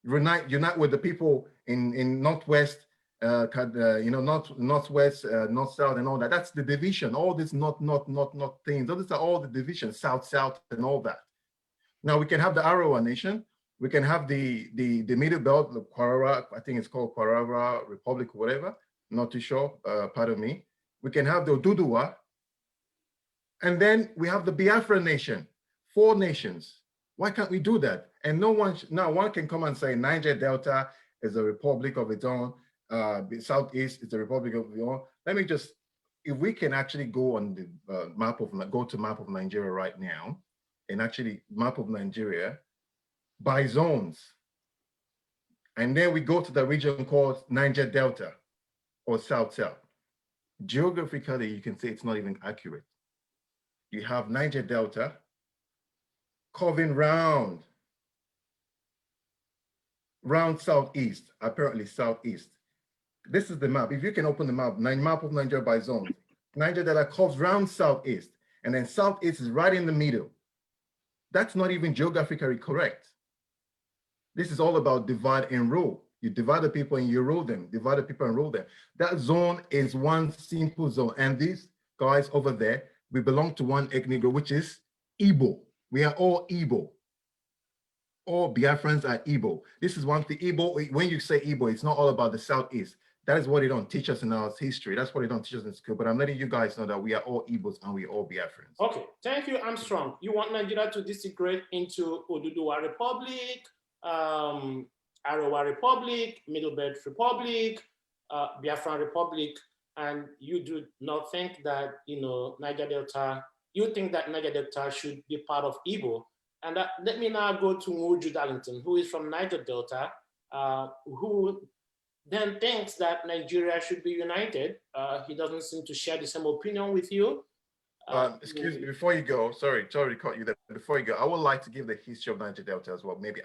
unite with the people in Northwest, Northwest, North South, and all that? That's the division. All this not things. Those are all the divisions, South, and all that. Now we can have the Arewa nation. We can have the Middle Belt, the Kwarara, I think it's called Kwarara Republic, or whatever. Not too sure. Pardon me. We can have the Oduduwa, and then we have the Biafra nation. 4 nations. Why can't we do that? And now one can come and say Niger Delta is a republic of its own. The Southeast is a republic of its own. Let me just, if we can actually go on the map of Nigeria right now, and actually map of Nigeria by zones, and then we go to the region called Niger Delta or South-South. Geographically, you can say it's not even accurate. You have Niger Delta curving round Southeast, apparently Southeast. This is the map. If you can open the map of Nigeria by zone, Niger Delta curves round Southeast, and then Southeast is right in the middle. That's not even geographically correct. This is all about divide and rule. You divide the people and you rule them, divide the people and rule them. That zone is one simple zone. And these guys over there, we belong to one ethnic group, which is Igbo. We are all Igbo. All Biafrans are Igbo. This is one thing. Igbo, when you say Igbo, it's not all about the Southeast. That is what they don't teach us in our history. That's what they don't teach us in school. But I'm letting you guys know that we are all Igbos and we are all Biafrans. Okay, thank you, Armstrong. You want Nigeria to disintegrate into Oduduwa Republic, Arewa Republic, Middle Belt Republic, Biafran Republic, and you do not think that Niger Delta you think that Niger Delta should be part of Igbo. And let me now go to Nwauju Darlington, who is from Niger Delta, who then thinks that Nigeria should be united. He doesn't seem to share the same opinion with you. Excuse me, before you go, sorry to cut you there. Before you go, I would like to give the history of Niger Delta as well, maybe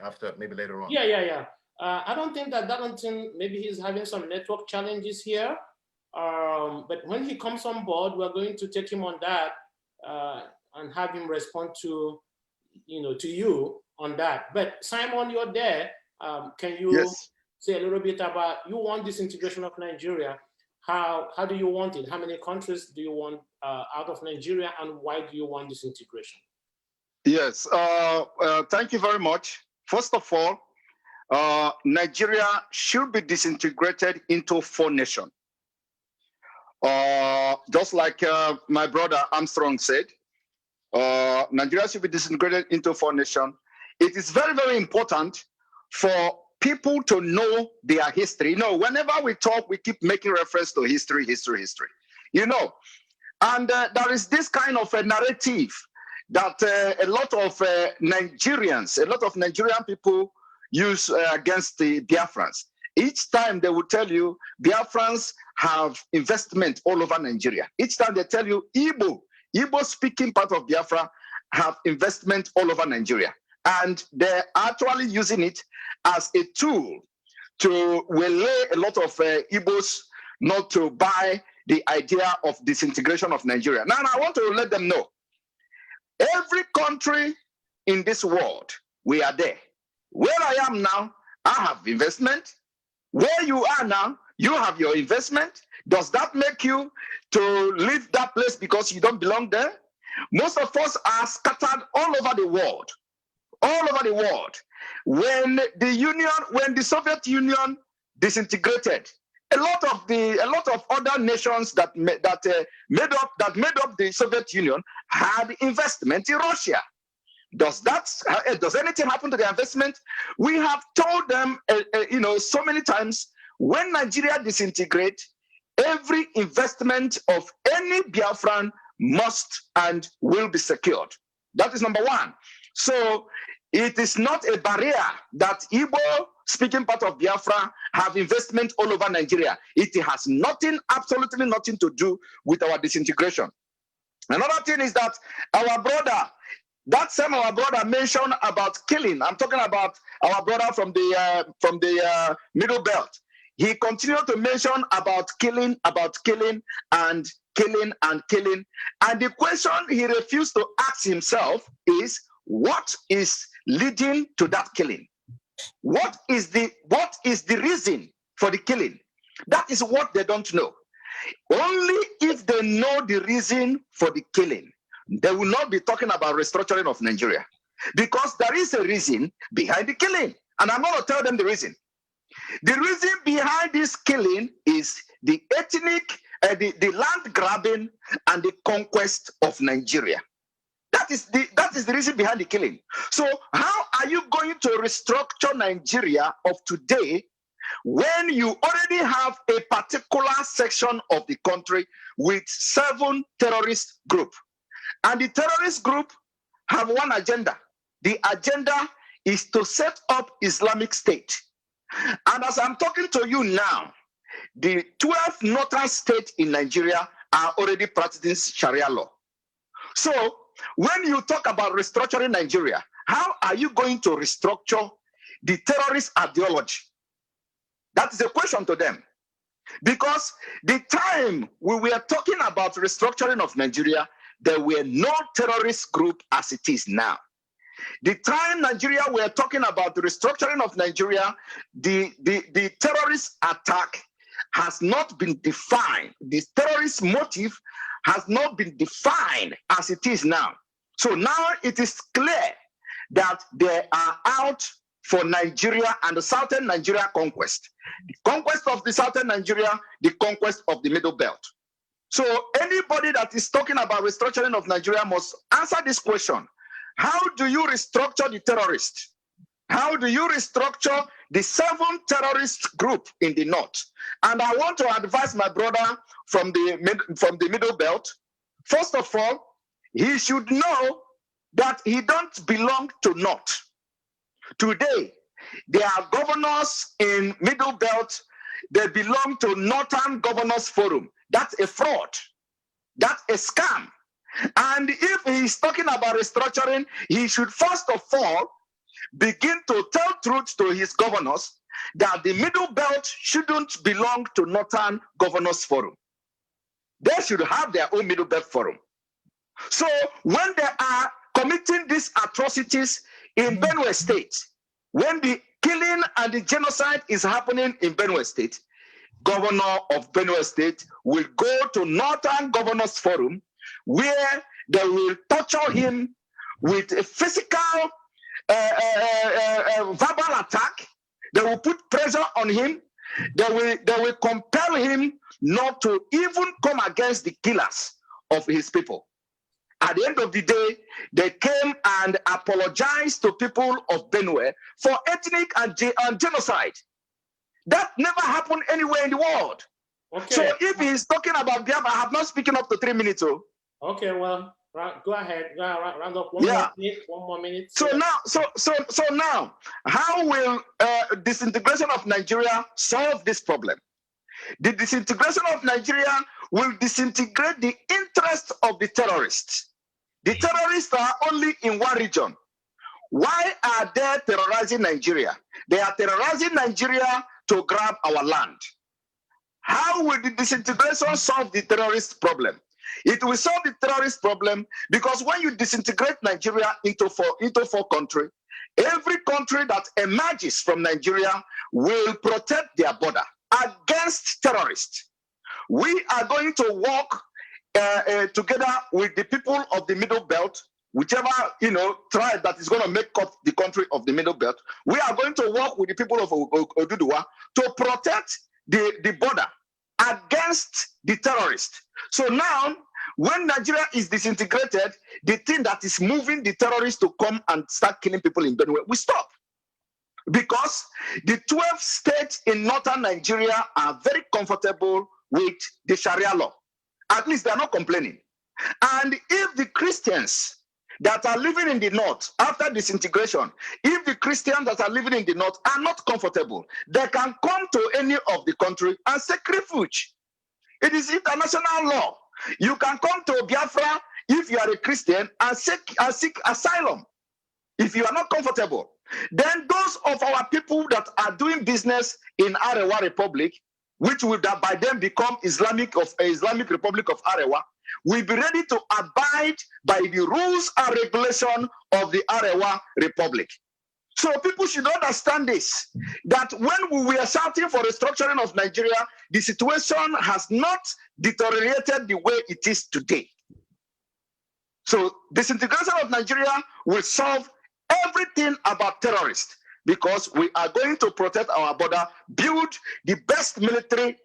later on. Yeah. I don't think that Darlington, maybe he's having some network challenges here. But when he comes on board, we're going to take him on that and have him respond to you on that. But Simon, you're there. Can you say a little bit about, you want this integration of Nigeria? How do you want it? How many countries do you want out of Nigeria, and why do you want this integration? Yes, thank you very much. First of all, Nigeria should be disintegrated into 4 nations. Just like my brother Armstrong said, Nigeria should be disintegrated into 4 nations. It is very, very important for people to know their history. Whenever we talk, we keep making reference to history. And there is this kind of a narrative that a lot of Nigerian people use against the Biafrans. Each time they will tell you Biafrans have investment all over Nigeria. Each time they tell you Igbo speaking part of Biafra have investment all over Nigeria. And they're actually using it as a tool to waylay a lot of Igbos not to buy the idea of disintegration of Nigeria. Now, I want to let them know, every country in this world, we are there. Where I am now, I have investment. Where you are now, you have your investment. Does that make you to leave that place because you don't belong there? Most of us are scattered all over the world. All over the world. When the Soviet Union disintegrated, a lot of other nations that made up the Soviet Union had investment in Russia. Does anything happen to their investment? We have told them, so many times, when Nigeria disintegrates, every investment of any Biafran must and will be secured. That is number 1. So it is not a barrier that Igbo speaking part of Biafra have investment all over Nigeria. It has absolutely nothing to do with our disintegration. Another thing is that our brother mentioned about killing. I'm talking about our brother from the Middle Belt. He continued to mention about killing, and killing. And the question he refused to ask himself is, what is leading to that killing? What is the reason for the killing? That is what they don't know. Only if they know the reason for the killing, they will not be talking about restructuring of Nigeria, because there is a reason behind the killing, and I'm going to tell them the reason. The reason behind this killing is the ethnic, the land grabbing and the conquest of Nigeria. That is the reason behind the killing. So how are you going to restructure Nigeria of today when you already have a particular section of the country with 7 terrorist groups? And the terrorist group have one agenda. The agenda is to set up Islamic State. And as I'm talking to you now, the 12 northern states in Nigeria are already practicing Sharia law. So when you talk about restructuring Nigeria, how are you going to restructure the terrorist ideology? That is a question to them. Because the time we were talking about restructuring of Nigeria, there were no terrorist group as it is now. The time Nigeria were talking about the restructuring of Nigeria, the terrorist attack has not been defined. The terrorist motive has not been defined as it is now. So now it is clear that they are out for Nigeria and the southern Nigeria conquest. The conquest of the southern Nigeria, the conquest of the Middle Belt. So anybody that is talking about restructuring of Nigeria must answer this question. How do you restructure the terrorists? How do you restructure the 7 terrorist group in the north? And I want to advise my brother from the Middle Belt. First of all, he should know that he don't belong to North. Today, there are governors in Middle Belt, they belong to Northern Governors Forum. That's a fraud. That's a scam. And if he's talking about restructuring, he should first of all begin to tell truth to his governors that the Middle Belt shouldn't belong to Northern Governors Forum. They should have their own Middle Belt Forum. So when they are committing these atrocities in Benue State, when the killing and the genocide is happening in Benue State, Governor of Benue State will go to Northern Governors Forum, where they will torture him with a physical, verbal attack. They will put pressure on him. They will compel him not to even come against the killers of his people. At the end of the day, they came and apologized to people of Benue for ethnic and genocide. That never happened anywhere in the world. Okay. So if he's talking about Biafra, I have not spoken up to 3 minutes. Oh. Okay, well, go ahead. Round up one more minute. So now, how will disintegration of Nigeria solve this problem? The disintegration of Nigeria will disintegrate the interests of the terrorists. The terrorists are only in one region. Why are they terrorizing Nigeria? They are terrorizing Nigeria to grab our land. How will the disintegration solve the terrorist problem? It will solve the terrorist problem because when you disintegrate Nigeria into four countries, every country that emerges from Nigeria will protect their border against terrorists. We are going to work together with the people of the Middle Belt, whichever tribe that is going to make up the country of the Middle Belt. We are going to work with the people of Oduduwa to protect the border against the terrorists. So now, when Nigeria is disintegrated, the thing that is moving the terrorists to come and start killing people in Benue will stop. Because the 12 states in northern Nigeria are very comfortable with the Sharia law. At least they're not complaining. And if the Christians that are living in the north after disintegration, if the Christians that are living in the north are not comfortable, they can come to any of the country and seek refuge. It is international law. You can come to Biafra if you are a Christian and seek asylum if you are not comfortable. Then those of our people that are doing business in Arewa Republic, which will by then become Islamic Republic of Arewa, will be ready to abide by the rules and regulation of the Arewa Republic. So people should understand this, that when we were shouting for restructuring of Nigeria, the situation has not deteriorated the way it is today. So disintegration of Nigeria will solve everything about terrorists, because we are going to protect our border, build the best military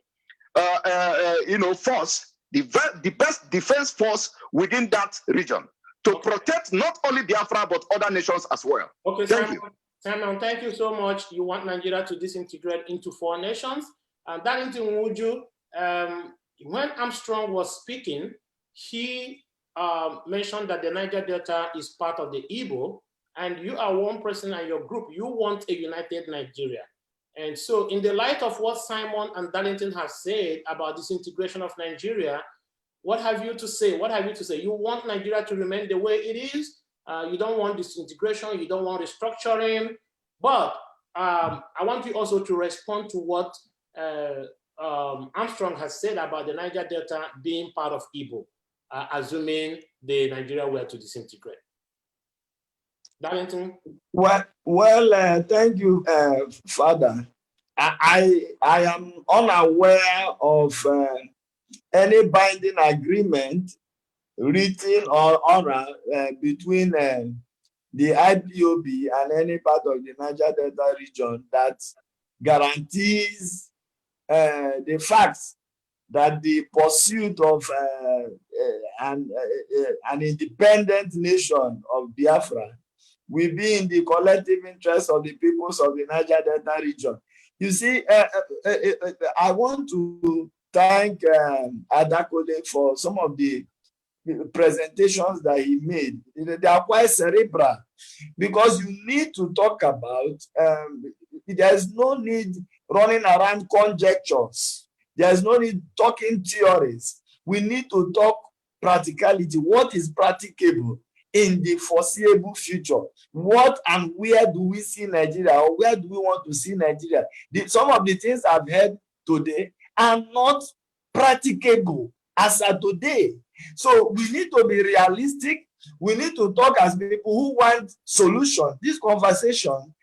force, the best defense force within that region to protect not only Biafra but other nations as well. Okay, thank you. Simon, thank you so much. You want Nigeria to disintegrate into 4 nations. And Darlington Nwauju, when Armstrong was speaking, he mentioned that the Niger Delta is part of the Igbo, and you are one person and your group, you want a united Nigeria. And so in the light of what Simon and Darlington have said about disintegration of Nigeria, what have you to say? What have you to say? You want Nigeria to remain the way it is? You don't want disintegration, you don't want restructuring, but I want you also to respond to what Armstrong has said about the Niger Delta being part of Igbo, assuming the Nigeria were to disintegrate. Darlington? Well, thank you, Father. I am unaware of any binding agreement, written or oral, between the IPOB and any part of the Niger Delta region that guarantees the facts that the pursuit of an independent nation of Biafra will be in the collective interest of the peoples of the Niger Delta region. You see, I want to thank Adakole for some of the presentations that he made, they are quite cerebral, because you need to talk about, there's no need running around conjectures. There's no need talking theories. We need to talk practicality. What is practicable in the foreseeable future? What and where do we see Nigeria, or where do we want to see Nigeria? Some of the things I've heard today are not practicable as of today. So we need to be realistic. We need to talk as people who want solutions. This conversation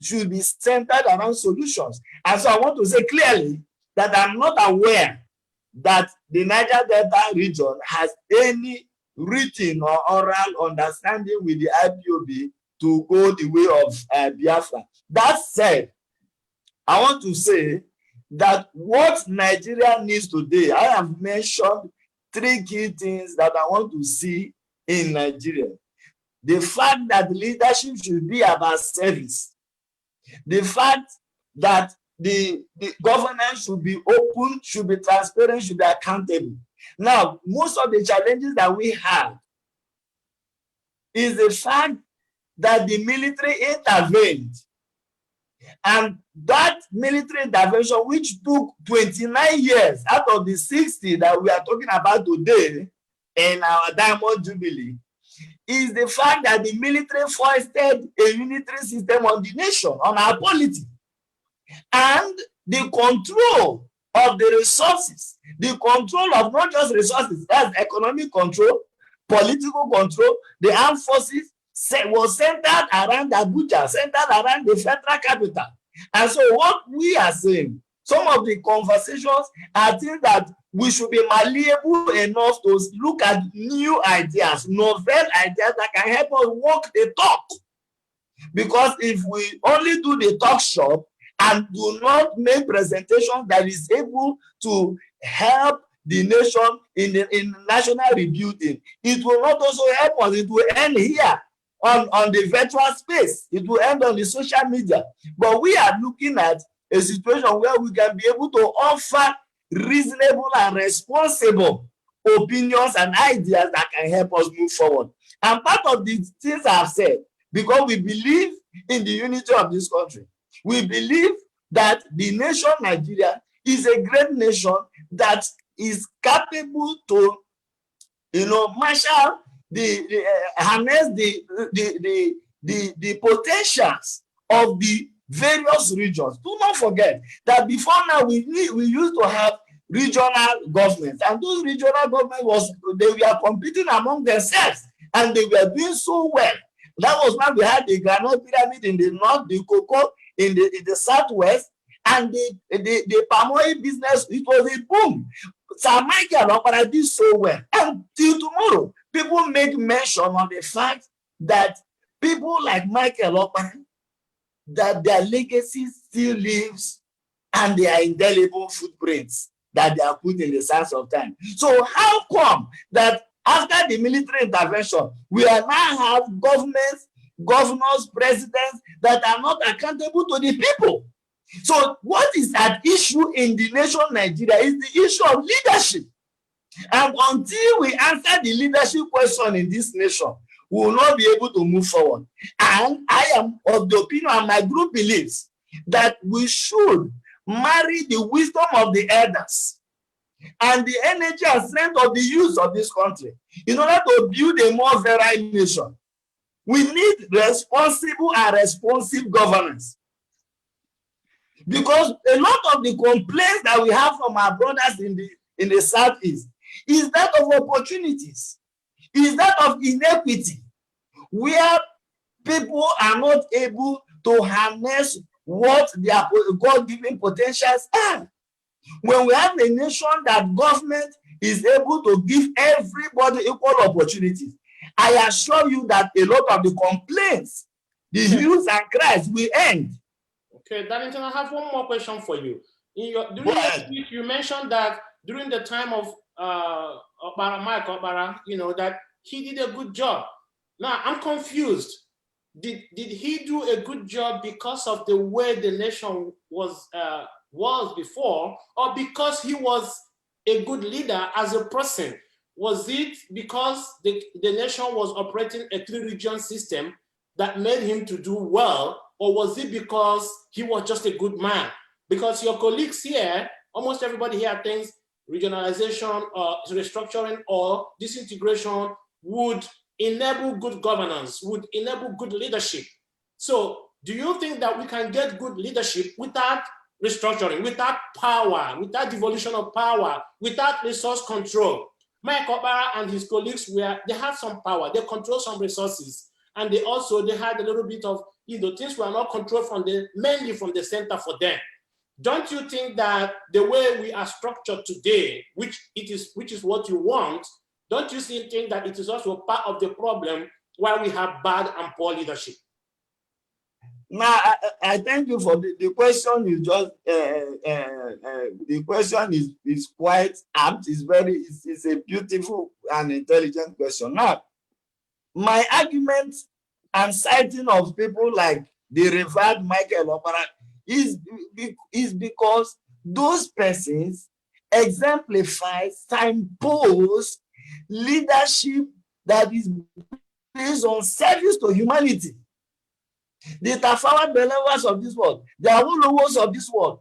should be centered around solutions. And so I want to say clearly that I'm not aware that the Niger Delta region has any written or oral understanding with the IPOB to go the way of Biafra. That said, I want to say that what Nigeria needs today, I have mentioned 3 key things that I want to see in Nigeria. The fact that leadership should be about service. The fact that the governance should be open, should be transparent, should be accountable. Now, most of the challenges that we have is the fact that the military intervened. And that military intervention, which took 29 years out of the 60 that we are talking about today in our Diamond Jubilee, is the fact that the military foisted a unitary system on the nation, on our polity. And the control of the resources, the control of not just resources, that's economic control, political control, the armed forces was centered around Abuja, centered around the federal capital. And so what we are saying, some of the conversations are things that we should be malleable enough to look at new ideas, novel ideas that can help us walk the talk. Because if we only do the talk shop and do not make presentations that is able to help the nation in national rebuilding, it will not also help us. It will end here on the virtual space. It will end on the social media. But we are looking at a situation where we can be able to offer reasonable and responsible opinions and ideas that can help us move forward. And part of the things I've said, because we believe in the unity of this country, we believe that the nation Nigeria is a great nation that is capable to, marshal harness the potentials of the various regions. Do not forget that before now we used to have regional governments, and those regional governments they were competing among themselves, and they were doing so well. That was when we had the Granite Pyramid in the north, the cocoa in the southwest, and the palm oil business. It was a boom. Sir Michael Ekpa did so well, and till tomorrow, people make mention of the fact that people like Michael Ekpa, that their legacy still lives, and they are indelible footprints that they are put in the sands of time. So how come that after the military intervention, we are now have governments, governors, presidents that are not accountable to the people? So what is at issue in the nation Nigeria is the issue of leadership. And until we answer the leadership question in this nation, we will not be able to move forward. And I am of the opinion, and my group believes, that we should marry the wisdom of the elders and the energy and strength of the youth of this country in order to build a more virile nation. We need responsible and responsive governance. Because a lot of the complaints that we have from our brothers in the Southeast is that of opportunities, is that of inequity, where people are not able to harness what their God-given potentials are. When we have a nation that government is able to give everybody equal opportunities, I assure you that a lot of the complaints, the hues and cries will end. Okay, Darlington, I have one more question for you. During your speech, you mentioned that during the time of Mike Ekpa, that he did a good job. Now, I'm confused. Did he do a good job because of the way the nation was before, or because he was a good leader as a person? Was it because the nation was operating a three-region system that made him to do well, or was it because he was just a good man? Because your colleagues here, almost everybody here thinks regionalization or restructuring or disintegration would enable good governance, would enable good leadership. So do you think that we can get good leadership without restructuring, without power, without devolution of power, without resource control? Mike Okpara and his colleagues they had some power, they control some resources, and they had a little bit of, things were not controlled mainly from the center for them. Don't you think that the way we are structured today, which is what you want, don't you think that it is also part of the problem why we have bad and poor leadership? Now, I thank you for the question. You just the question is quite apt. It's a beautiful and intelligent question. Now, my argument and citing of people like the revered Michael Okpara is because those persons exemplify, signpost leadership that is based on service to humanity. The Tafawa Belewas of this world, the Awolowos of this world,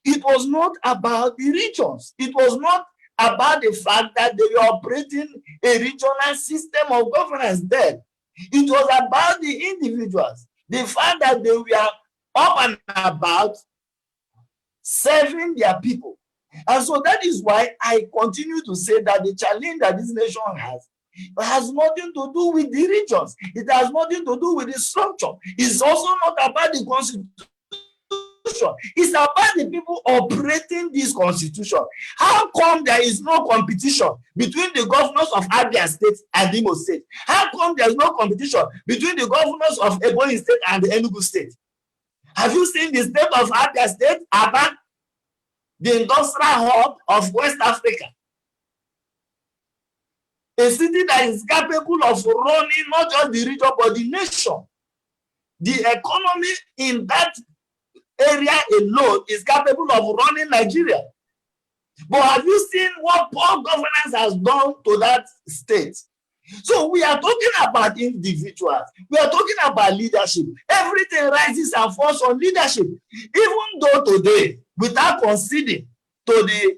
it was not about the regions. It was not about the fact that they were operating a regional system of governance there. It was about the individuals. The fact that they were up and about serving their people. And so that is why I continue to say that the challenge that this nation has nothing to do with the regions. It has nothing to do with the structure. It's also not about the constitution. It's about the people operating this constitution. How come there is no competition between the governors of Abia State and Imo State? How come there is no competition between the governors of Ebonyi State and the Enugu State? Have you seen the state of Abia State, Aba, the industrial hub of West Africa? A city that is capable of running not just the region, but the nation. The economy in that area alone is capable of running Nigeria. But have you seen what poor governance has done to that state? So we are talking about individuals. We are talking about leadership. Everything rises and falls on leadership. Even though today, without conceding to the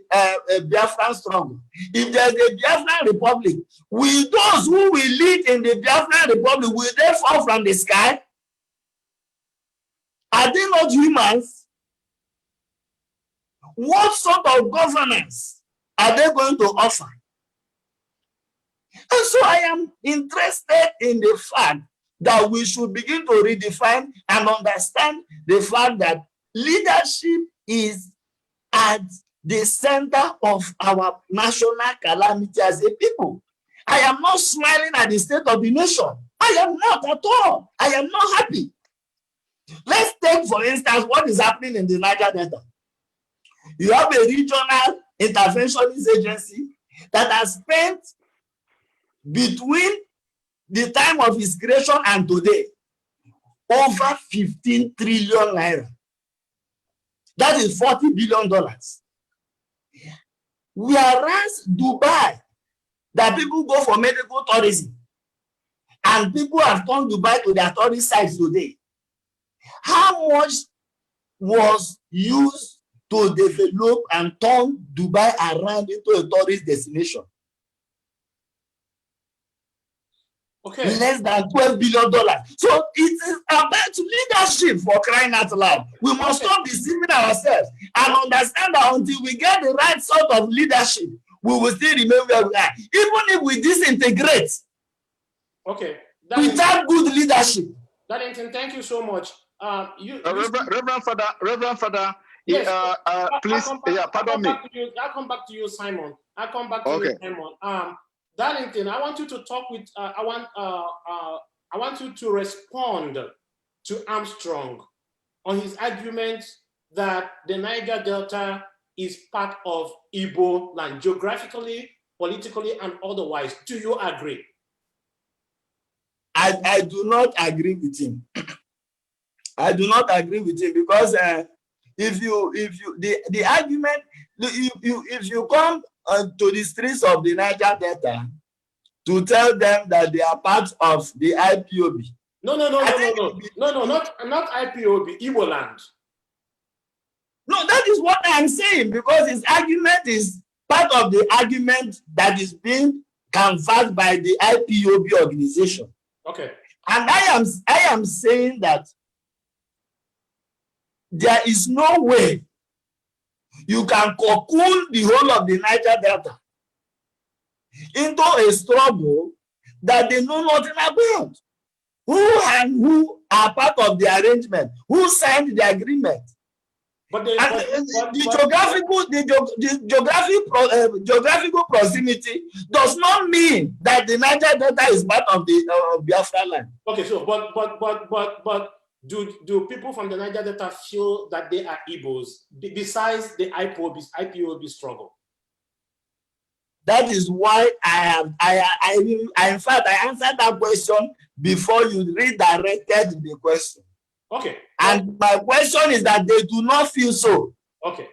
Biafran struggle, if there's a Biafran Republic, will those who will lead in the Biafran Republic, will they fall from the sky? Are they not humans? What sort of governance are they going to offer? And so I am interested in the fact that we should begin to redefine and understand the fact that leadership is at the center of our national calamity as a people. I am not smiling at the state of the nation. I am not at all. I am not happy. Let's take, for instance, what is happening in the Niger Delta. You have a regional interventionist agency that has spent between the time of its creation and today over 15 trillion naira. That is $40 billion. Whereas Dubai, that people go for medical tourism, and people have turned Dubai to their tourist sites today. How much was used to develop and turn Dubai around into a tourist destination? Okay. Less than $12 billion. So it is about leadership, for crying out loud. We must stop deceiving ourselves and understand that until we get the right sort of leadership, we will still remain where we are. Even if we disintegrate, without good leadership. Darlington, thank you so much. Reverend Father, yes, please, pardon me. I'll come back to you, Simon. I'll come back to you, Simon. Darlington, I want you to talk with. I want you to respond to Armstrong on his argument that the Niger Delta is part of Igbo land, geographically, politically, and otherwise. Do you agree? I do not agree with him. I do not agree with him because the argument, if you come to the streets of the Niger Delta to tell them that they are part of the IPOB. No, not IPOB, Igbo land. No, that is what I'm saying, because his argument is part of the argument that is being canvassed by the IPOB organization. Okay. And I am saying that there is no way you can cocoon the whole of the Niger Delta into a struggle that they know nothing about. Who are part of the arrangement? Who signed the agreement? But geographical proximity does not mean that the Niger Delta is part of the Biafran land. Okay, so but do people from the Niger Delta feel that they are Igbos besides the IPOB struggle? That is why in fact I answered that question before you redirected the question. Okay. And my question is that they do not feel so. Okay.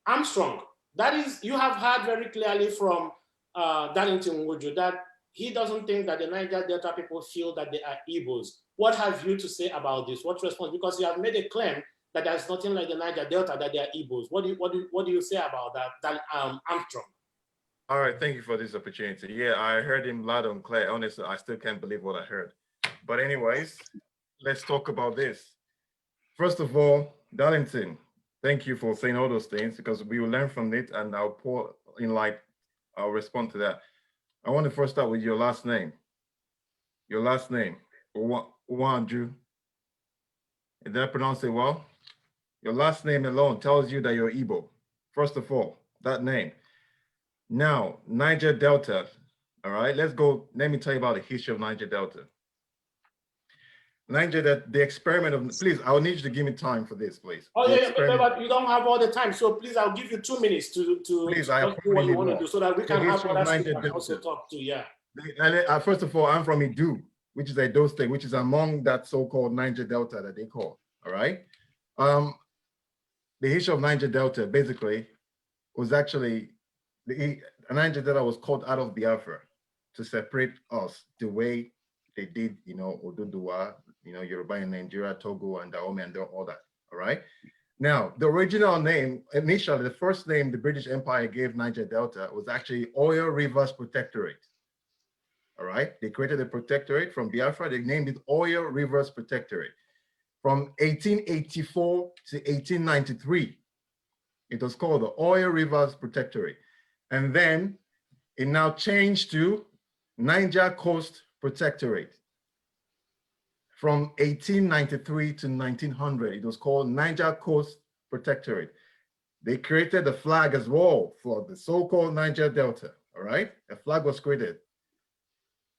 Armstrong, that is, you have heard very clearly from Darlington Nwauju that he doesn't think that the Niger Delta people feel that they are Igbos. What have you to say about this? What response? Because you have made a claim that there's nothing like the Niger Delta, that they are Igbos. What do you say about that, Armstrong? All right, thank you for this opportunity. Yeah, I heard him loud and clear. Honestly, I still can't believe what I heard. But anyways, let's talk about this. First of all, Darlington, thank you for saying all those things, because we will learn from it and I'll pour in light, I'll respond to that. I want to first start with your last name. Your last name, Nwauju. Did I pronounce it well? Your last name alone tells you that you're Igbo. First of all, that name. Now, Niger Delta, all right, let me tell you about the history of Niger Delta. Niger, the experiment of, please, I'll need you to give me time for this, please. Oh, yeah, but you don't have all the time, so please, I'll give you 2 minutes to please, do what you want to do, so that we can have other speakers also talk to, yeah. First of all, I'm from Idu, which is Edo State, which is among that so-called Niger Delta that they call, all right? The history of Niger Delta, basically, was actually, the Niger Delta was called out of Biafra to separate us the way they did, Oduduwa, Yoruba in Nigeria, Togo, and Dahomey, and all that, all right? Now, the original name, initially, the first name the British Empire gave Niger Delta was actually Oil Rivers Protectorate, all right? They created a protectorate from Biafra. They named it Oil Rivers Protectorate. From 1884 to 1893, it was called the Oil Rivers Protectorate. And then it now changed to Niger Coast Protectorate. From 1893 to 1900, it was called Niger Coast Protectorate. They created a flag as well for the so-called Niger Delta, all right? A flag was created.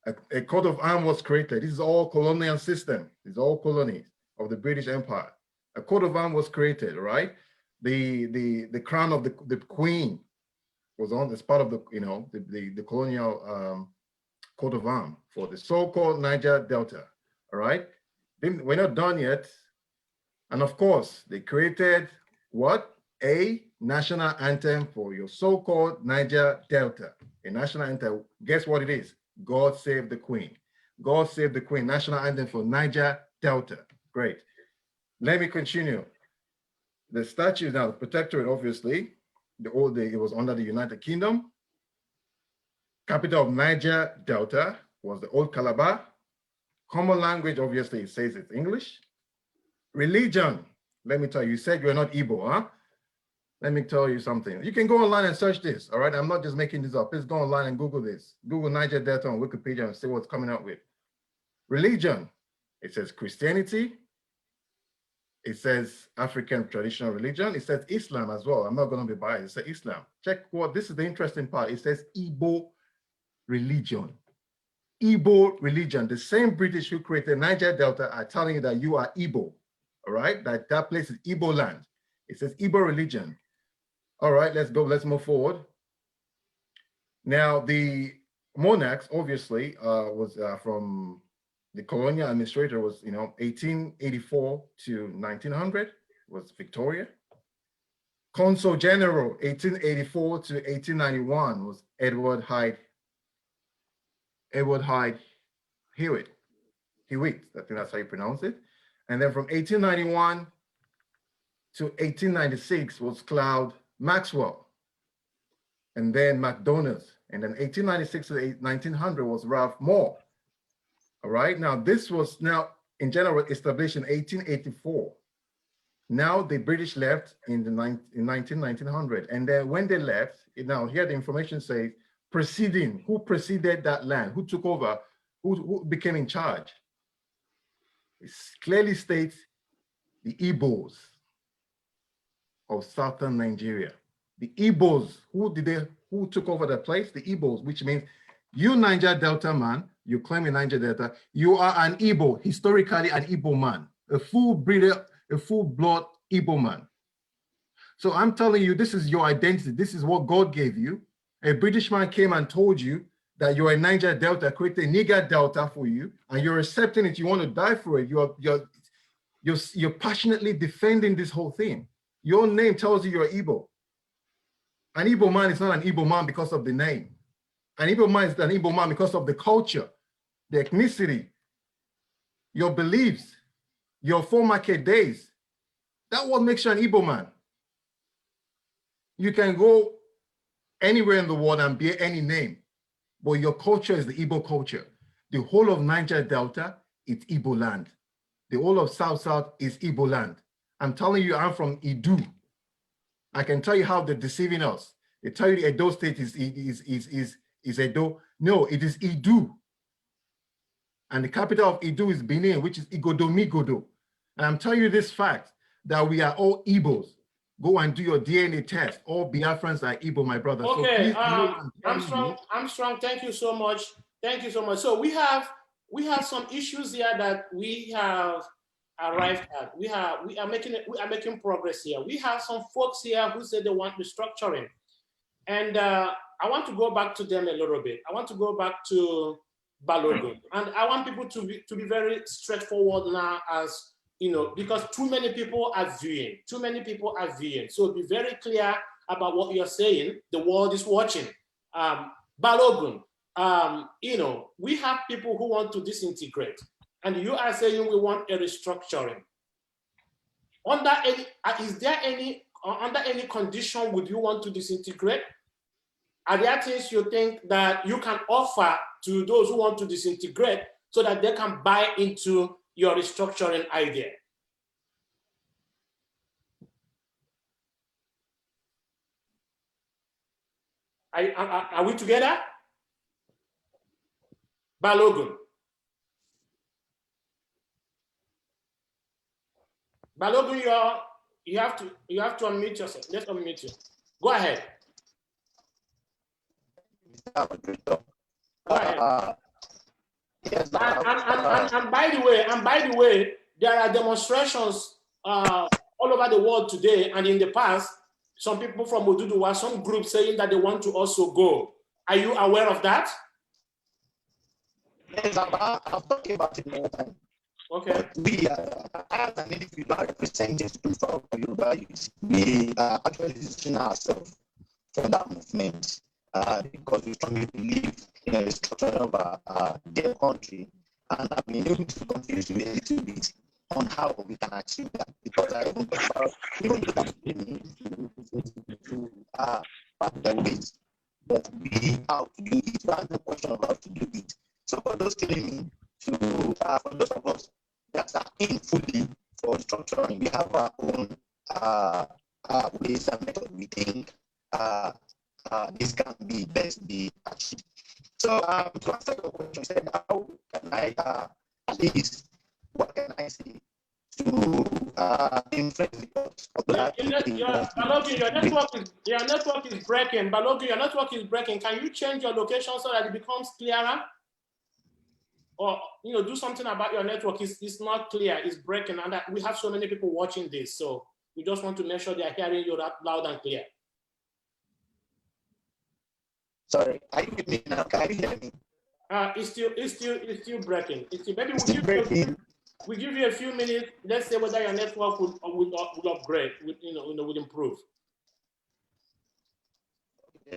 A coat of arms was created. This is all colonial system. It's all colonies of the British Empire. A coat of arms was created, all right? The crown of the Queen was on as part of the colonial coat of arms for the so-called Niger Delta, all right? We're not done yet. And of course, they created what? A national anthem for your so-called Niger Delta. A national anthem, guess what it is? God Save the Queen. God Save the Queen, national anthem for Niger Delta. Great. Let me continue. The statute now, the protectorate, obviously, it was under the United Kingdom. Capital of Niger Delta was the Old Calabar. Common language, obviously, it says it's English. Religion, let me tell you, you said you're not Igbo, huh? Let me tell you something. You can go online and search this, all right? I'm not just making this up. Please go online and Google this. Google Niger Delta on Wikipedia and see what's coming out with. Religion, it says Christianity. It says African traditional religion. It says Islam as well. I'm not going to be biased. It says Islam. Check what, this is the interesting part. It says Igbo religion. Igbo religion. The same British who created Niger Delta are telling you that you are Igbo, all right? That place is Igbo land. It says Igbo religion. All right, let's go. Let's move forward. Now, the monarchs, obviously, was from the colonial administrator was, 1884 to 1900 was Victoria. Consul General, 1884 to 1891, was Edward Hyde Hewitt, I think that's how you pronounce it. And then from 1891 to 1896 was Cloud Maxwell, and then McDonald's. And then 1896 to 1900 was Ralph Moore. All right, now this was now in general established in 1884. Now the British left in 1900. And then when they left, now here the information says, who preceded that land, who took over, who became in charge. It clearly states the Igbos of southern Nigeria. The Igbos, who took over the place? The Igbos, which means you Niger Delta man, you claim in Niger Delta, you are an Igbo, historically an Igbo man, a full-blood Igbo man. So I'm telling you, this is your identity. This is what God gave you. A British man came and told you that you're a Niger Delta, created a Niger Delta for you, and you're accepting it. You want to die for it. You're passionately defending this whole thing. Your name tells you you're Igbo. An Igbo man is not an Igbo man because of the name. An Igbo man is an Igbo man because of the culture, the ethnicity, your beliefs, your former days. That's what makes you an Igbo man. You can go anywhere in the world and bear any name, but your culture is the Igbo culture. The whole of Niger Delta is Igbo land. The whole of South is Igbo land. I'm telling you, I'm from Idu. I can tell you how they're deceiving us. They tell you the Edo state is Edo. No, it is Idu. And the capital of Idu is Benin, which is Igodomigodo. And I'm telling you this fact, that we are all Igbos. Go and do your DNA test. All Biafrans are Igbo, my brother. Okay, so Armstrong, thank you so much. Thank you so much. So we have some issues here that we have arrived at. We are making progress here. We have some folks here who said they want restructuring, and I want to go back to them a little bit. I want to go back to Balogun, and I want people to be very straightforward now, as you know, because too many people are viewing. So be very clear about what you're saying. The world is watching. Balogun, you know, we have people who want to disintegrate, and you are saying we want a restructuring. Under any condition would you want to disintegrate? Are there things you think that you can offer to those who want to disintegrate so that they can buy into your restructuring idea? Are we together? Balogun. Balogun, you have to unmute yourself. Let's unmute you. Go ahead. Go ahead. Yes, and by the way, there are demonstrations all over the world today and in the past. Some people from Oduduwa, some groups saying that they want to also go. Are you aware of that? Yes, I've talked about it many times. Okay. We as an individual representative for Yoruba youth, we are actually positioning ourselves for that movement because we strongly believe in a restructuring of their country, and I've been able to confuse you a little bit on how we can achieve that, because I don't talk about even the ways, but we how to do it. That's the question of how to do it. So for those telling me for those of us that are in fully for structuring, we have our own ways and methods. We think this can best be achieved. So to answer your question, you said, how can I at least, what can I say to influence the courts? Your network is breaking. Balogun, your network is breaking. Can you change your location so that it becomes clearer? Or do something about your network. It's not clear, it's breaking, and we have so many people watching this, so we just want to make sure they are hearing you loud and clear. Sorry, are you with me now? Can you hear me? It's still breaking. Maybe we'll give you a few minutes. Let's say whether your network will upgrade, will improve.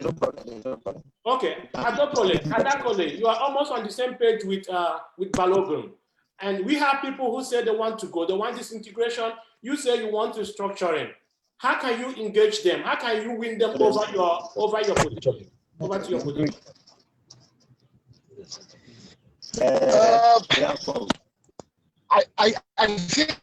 No problem, no problem. Okay, Adakole, you are almost on the same page with Balogun. And we have people who say they want to go, they want disintegration. You say you want restructuring. How can you engage them? How can you win them over your position? Over to your position. I think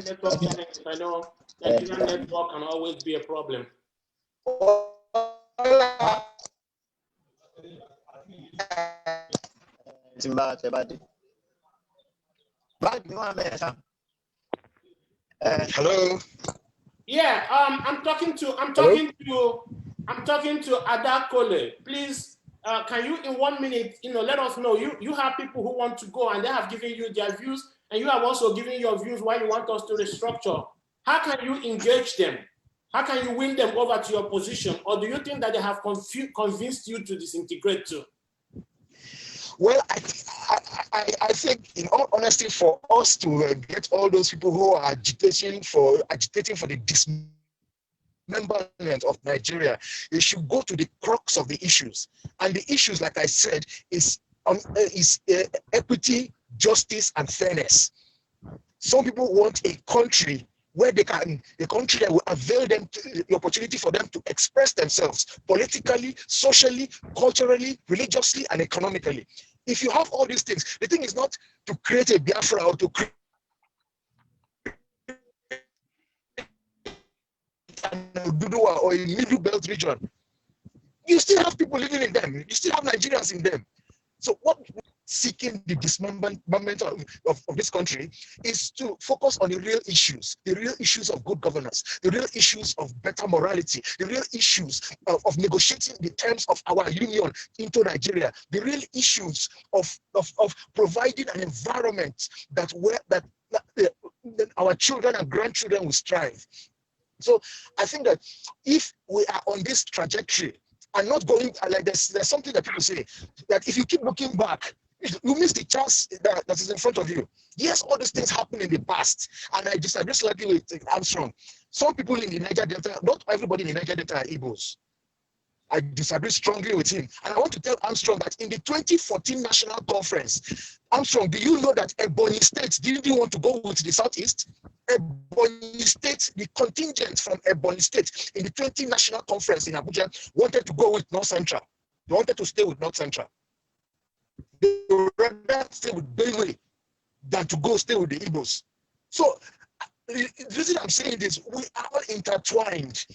Network challenge. I know Nigerian network can always be a problem. Hello. Yeah, I'm talking to Adakole. Please, can you in 1 minute, let us know. You have people who want to go and they have given you their views, and you have also given your views why you want us to restructure. How can you engage them? How can you win them over to your position? Or do you think that they have convinced you to disintegrate too? Well, I think, in all honesty, for us to get all those people who are agitating for the dismemberment of Nigeria, you should go to the crux of the issues. And the issues, like I said, is equity, justice, and fairness. Some people want a country where a country that will avail them the opportunity for them to express themselves politically, socially, culturally, religiously, and economically. If you have all these things, the thing is not to create a Biafra or to create or a middle belt region. You still have people living in them. You still have Nigerians in them. So what seeking the dismemberment of this country is to focus on the real issues of good governance, the real issues of better morality, the real issues of negotiating the terms of our union into Nigeria, the real issues of providing an environment that our children and grandchildren will strive. So I think that if we are on this trajectory and not going, like there's something that people say, that if you keep looking back, you miss the chance that is in front of you. Yes, all these things happened in the past, and I disagree slightly with Armstrong. Some people in the Niger Delta, not everybody in the Niger Delta are Igbos. I disagree strongly with him. And I want to tell Armstrong that in the 2014 National Conference, Armstrong, do you know that Ebonyi State didn't want to go with the Southeast? Ebonyi State, the contingent from Ebonyi State in the 20 National Conference in Abuja wanted to go with North Central. They wanted to stay with North Central. They would rather stay with Benue than to go stay with the Igbos. So the reason I'm saying this, we are all intertwined.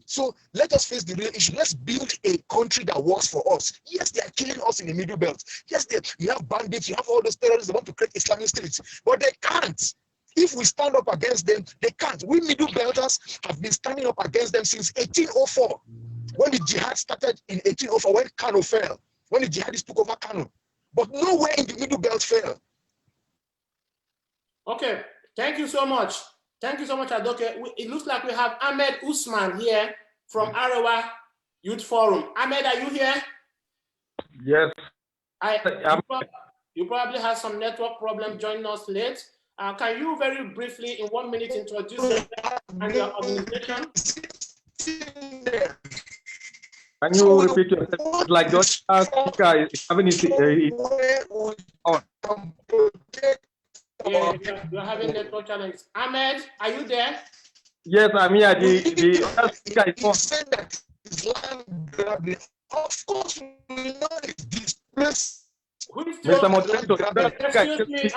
So let us face the real issue. Let's build a country that works for us. Yes, they are killing us in the Middle Belt. Yes, you have bandits, you have all those terrorists that want to create Islamic states, but they can't. If we stand up against them, they can't. We Middle Belters have been standing up against them since 1804, when the jihad started in 1804, when Kano fell, when the jihadists took over Kano. But nowhere in the Middle Belt fell. Okay, thank you so much. Thank you so much, Adoke. It looks like we have Ahmed Usman here from Arewa Youth Forum. Ahmed, are you here? Yes. You probably have some network problem joining us late. Can you very briefly, in 1 minute, introduce yourself and your organization? Can you repeat yourself? Like just speaker is having it on. Yeah, you're having network challenge. Ahmed, are you there? Yes, I'm here. The other speaker is on. Said that Islam, of course, we know it's displaced. Mr. Moderator, excuse me,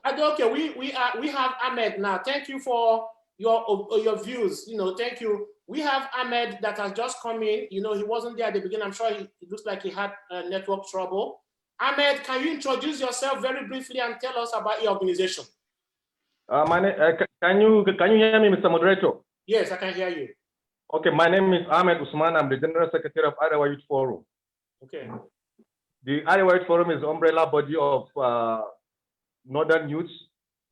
Adoke, we have Ahmed now. Thank you for your views. Thank you. We have Ahmed that has just come in. He wasn't there at the beginning. I'm sure it looks like he had network trouble. Ahmed, can you introduce yourself very briefly and tell us about your organization? Can you hear me, Mr. Moderator? Yes, I can hear you. Okay, my name is Ahmed Usman. I'm the General Secretary of Arewa Youth Forum. Okay. The Arewa Youth Forum is the umbrella body of Northern youths,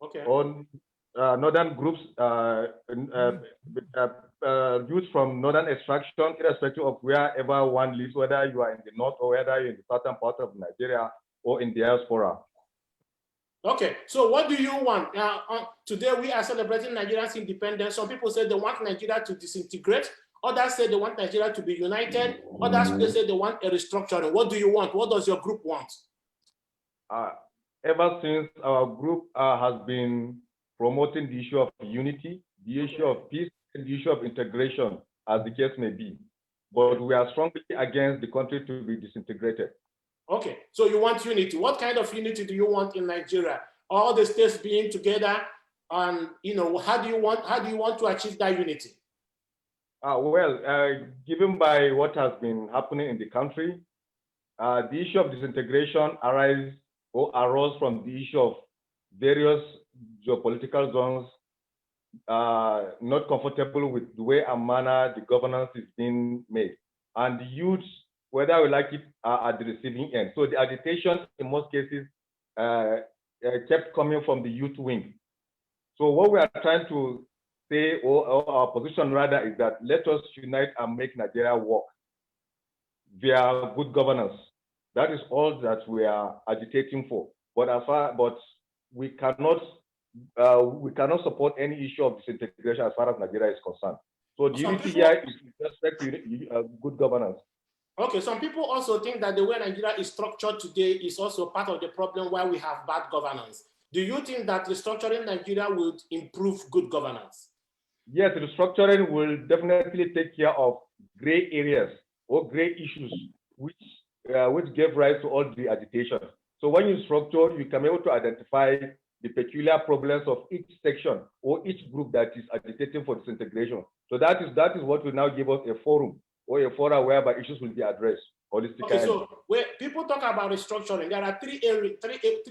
okay, on Northern groups, youth from Northern extraction, irrespective of wherever one lives, whether you are in the north or whether you're in the southern part of Nigeria or in the diaspora. Okay, so what do you want? Today we are celebrating Nigeria's independence. Some people say they want Nigeria to disintegrate. Others say they want Nigeria to be united. Others say they want a restructuring. What do you want? What does your group want? Ever since our group has been promoting the issue of unity, the issue of peace, and the issue of integration, as the case may be. But we are strongly against the country to be disintegrated. Okay, so you want unity. What kind of unity do you want in Nigeria? All the states being together, and how do you want to achieve that unity? Given by what has been happening in the country, the issue of disintegration arose from the issue of various geopolitical zones not comfortable with the way and manner the governance is being made. And the youths, whether we like it, are at the receiving end. So the agitation in most cases kept coming from the youth wing. So what we are trying to say, or our position rather, is that let us unite and make Nigeria work via good governance. That is all that we are agitating for. But we cannot support any issue of disintegration as far as Nigeria is concerned. So the unity here is with respect to good governance. Okay, some people also think that the way Nigeria is structured today is also part of the problem why we have bad governance. Do you think that restructuring Nigeria would improve good governance? Yes, restructuring will definitely take care of gray areas or gray issues which gave rise to all the agitation. So when you structure, you can be able to identify the peculiar problems of each section or each group that is agitating for disintegration. So that is what will now give us a forum or a forum whereby issues will be addressed holistically. Okay, so when people talk about restructuring, there are three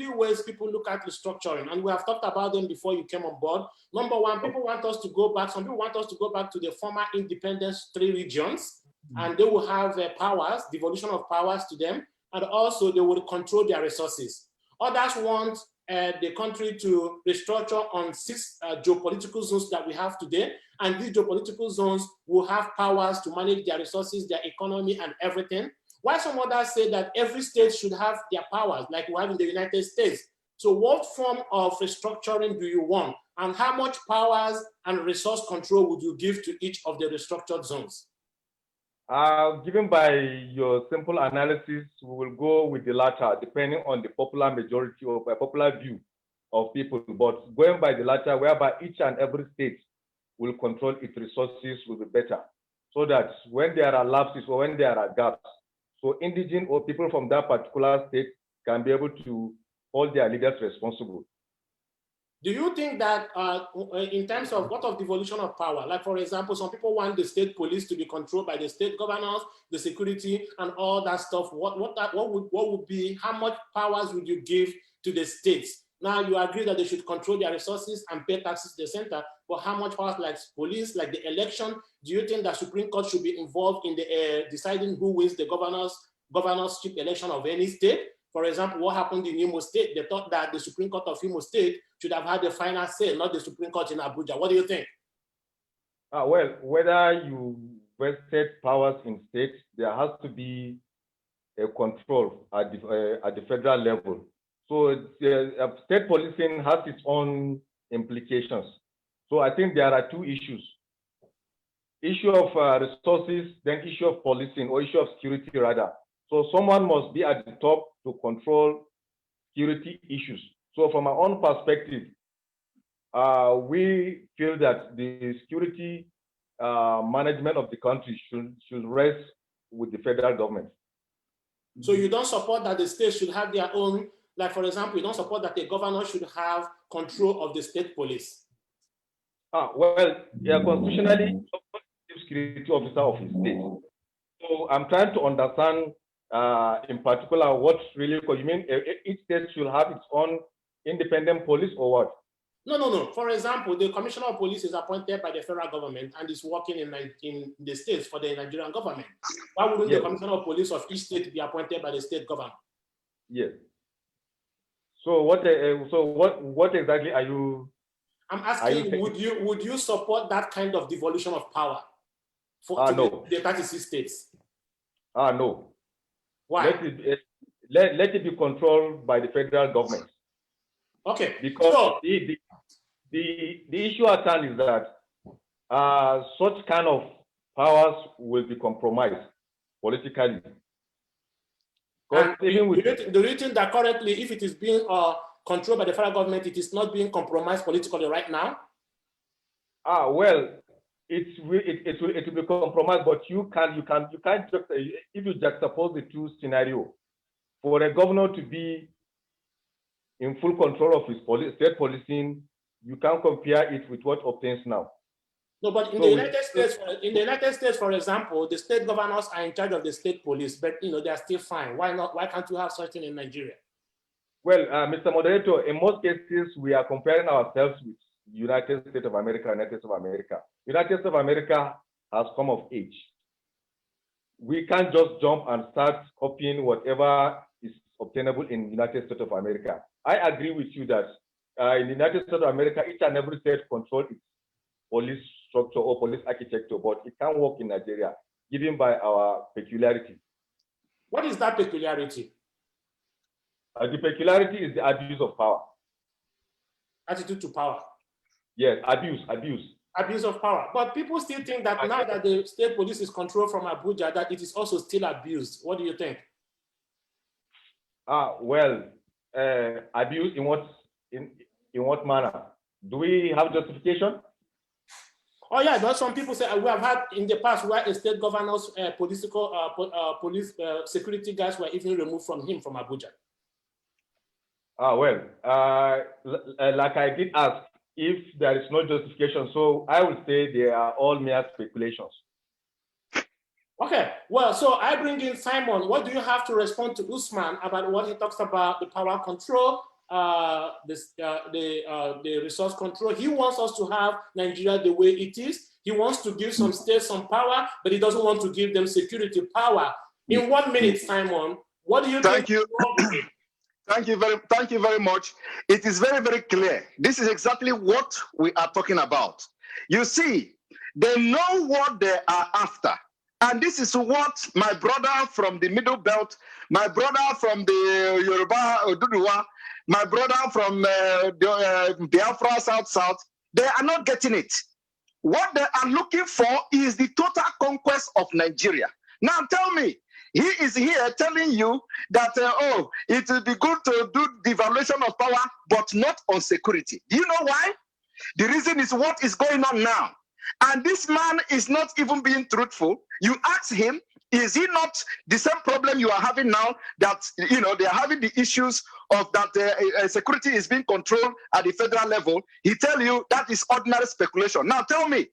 ways people look at restructuring, and we have talked about them before you came on board. Number one, people want us to go back. Some people want us to go back to the former independence 3 regions, and they will have powers, devolution of powers to them, and also they will control their resources. Others want the country to restructure on 6 geopolitical zones that we have today, and these geopolitical zones will have powers to manage their resources, their economy, and everything. While some others say that every state should have their powers, like we have in the United States. So what form of restructuring do you want? And how much powers and resource control would you give to each of the restructured zones? Given by your simple analysis, we will go with the latter, depending on the popular majority or popular view of people. But going by the latter, whereby each and every state will control its resources, will be better. So that when there are lapses or when there are gaps, so indigenous or people from that particular state can be able to hold their leaders responsible. Do you think that in terms of what of devolution of power, like for example, some people want the state police to be controlled by the state governors, the security and all that stuff. What would be, how much powers would you give to the states? Now you agree that they should control their resources and pay taxes to the center, but how much powers like police, like the election? Do you think that Supreme Court should be involved in the deciding who wins the governorship election of any state? For example, what happened in Imo State? They thought that the Supreme Court of Imo State should have had the final say, not the Supreme Court in Abuja. What do you think? Well, whether you vested powers in states, there has to be a control at the federal level. So state policing has its own implications. So I think there are 2 issues. Issue of resources, then issue of policing or issue of security rather. So someone must be at the top to control security issues. So from our own perspective, we feel that the security management of the country should rest with the federal government. So you don't support that the states should have their own, like for example, you don't support that the governor should have control of the state police? Constitutionally, the security officer of the state. So I'm trying to understand in particular what really, because you mean each state should have its own independent police or what? No. For example, the commissioner of police is appointed by the federal government and is working in the states for the Nigerian government. Why wouldn't the commissioner of police of each state be appointed by the state government? Yes. So what exactly are you? I'm asking, would you support that kind of devolution of power for no. the 36 states? No. Why? Let it be controlled by the federal government. Okay. Because so, the issue at hand is that such kind of powers will be compromised politically. And do you think that currently, if it is being controlled by the federal government, it is not being compromised politically right now? Well, it will be compromised, but you can't if you juxtapose the two scenarios, for a governor to be in full control of his state policing, you can't compare it with what obtains now. No, but in the United States, for example, the state governors are in charge of the state police, but they are still fine. Why not? Why can't you have such thing in Nigeria? Well, Mr. Moderator, in most cases, we are comparing ourselves with United States of America. United States of America has come of age. We can't just jump and start copying whatever is obtainable in United States of America. I agree with you that in the United States of America, each and every state controls its police structure or police architecture, but it can't work in Nigeria, given by our peculiarity. What is that peculiarity? The peculiarity is the abuse of power. Attitude to power. Yes, abuse. Abuse of power. But people still think that now that the state police is controlled from Abuja, that it is also still abused. What do you think? Well, abuse in what manner? Do we have justification? Oh yeah, but some people say we have had in the past where a state governor's police security guys were even removed from Abuja. Well, like I did ask, if there is no justification, so I would say they are all mere speculations. Okay, well, so I bring in Simon. What do you have to respond to Usman about what he talks about the power control, the resource control? He wants us to have Nigeria the way it is. He wants to give some states some power, but he doesn't want to give them security power. In 1 minute, Simon, what do you think? Thank you very much. It is very, very clear. This is exactly what we are talking about. You see, they know what they are after. And this is what my brother from the Middle Belt, my brother from the Yoruba, Oduduwa, my brother from Biafra, South, they are not getting it. What they are looking for is the total conquest of Nigeria. Now tell me, he is here telling you that, it will be good to do devaluation of power, but not on security. Do you know why? The reason is what is going on now. And this man is not even being truthful. You ask him, is he not the same problem you are having now, that, they are having the issues of that security is being controlled at the federal level? He tell you that is ordinary speculation. Now tell me,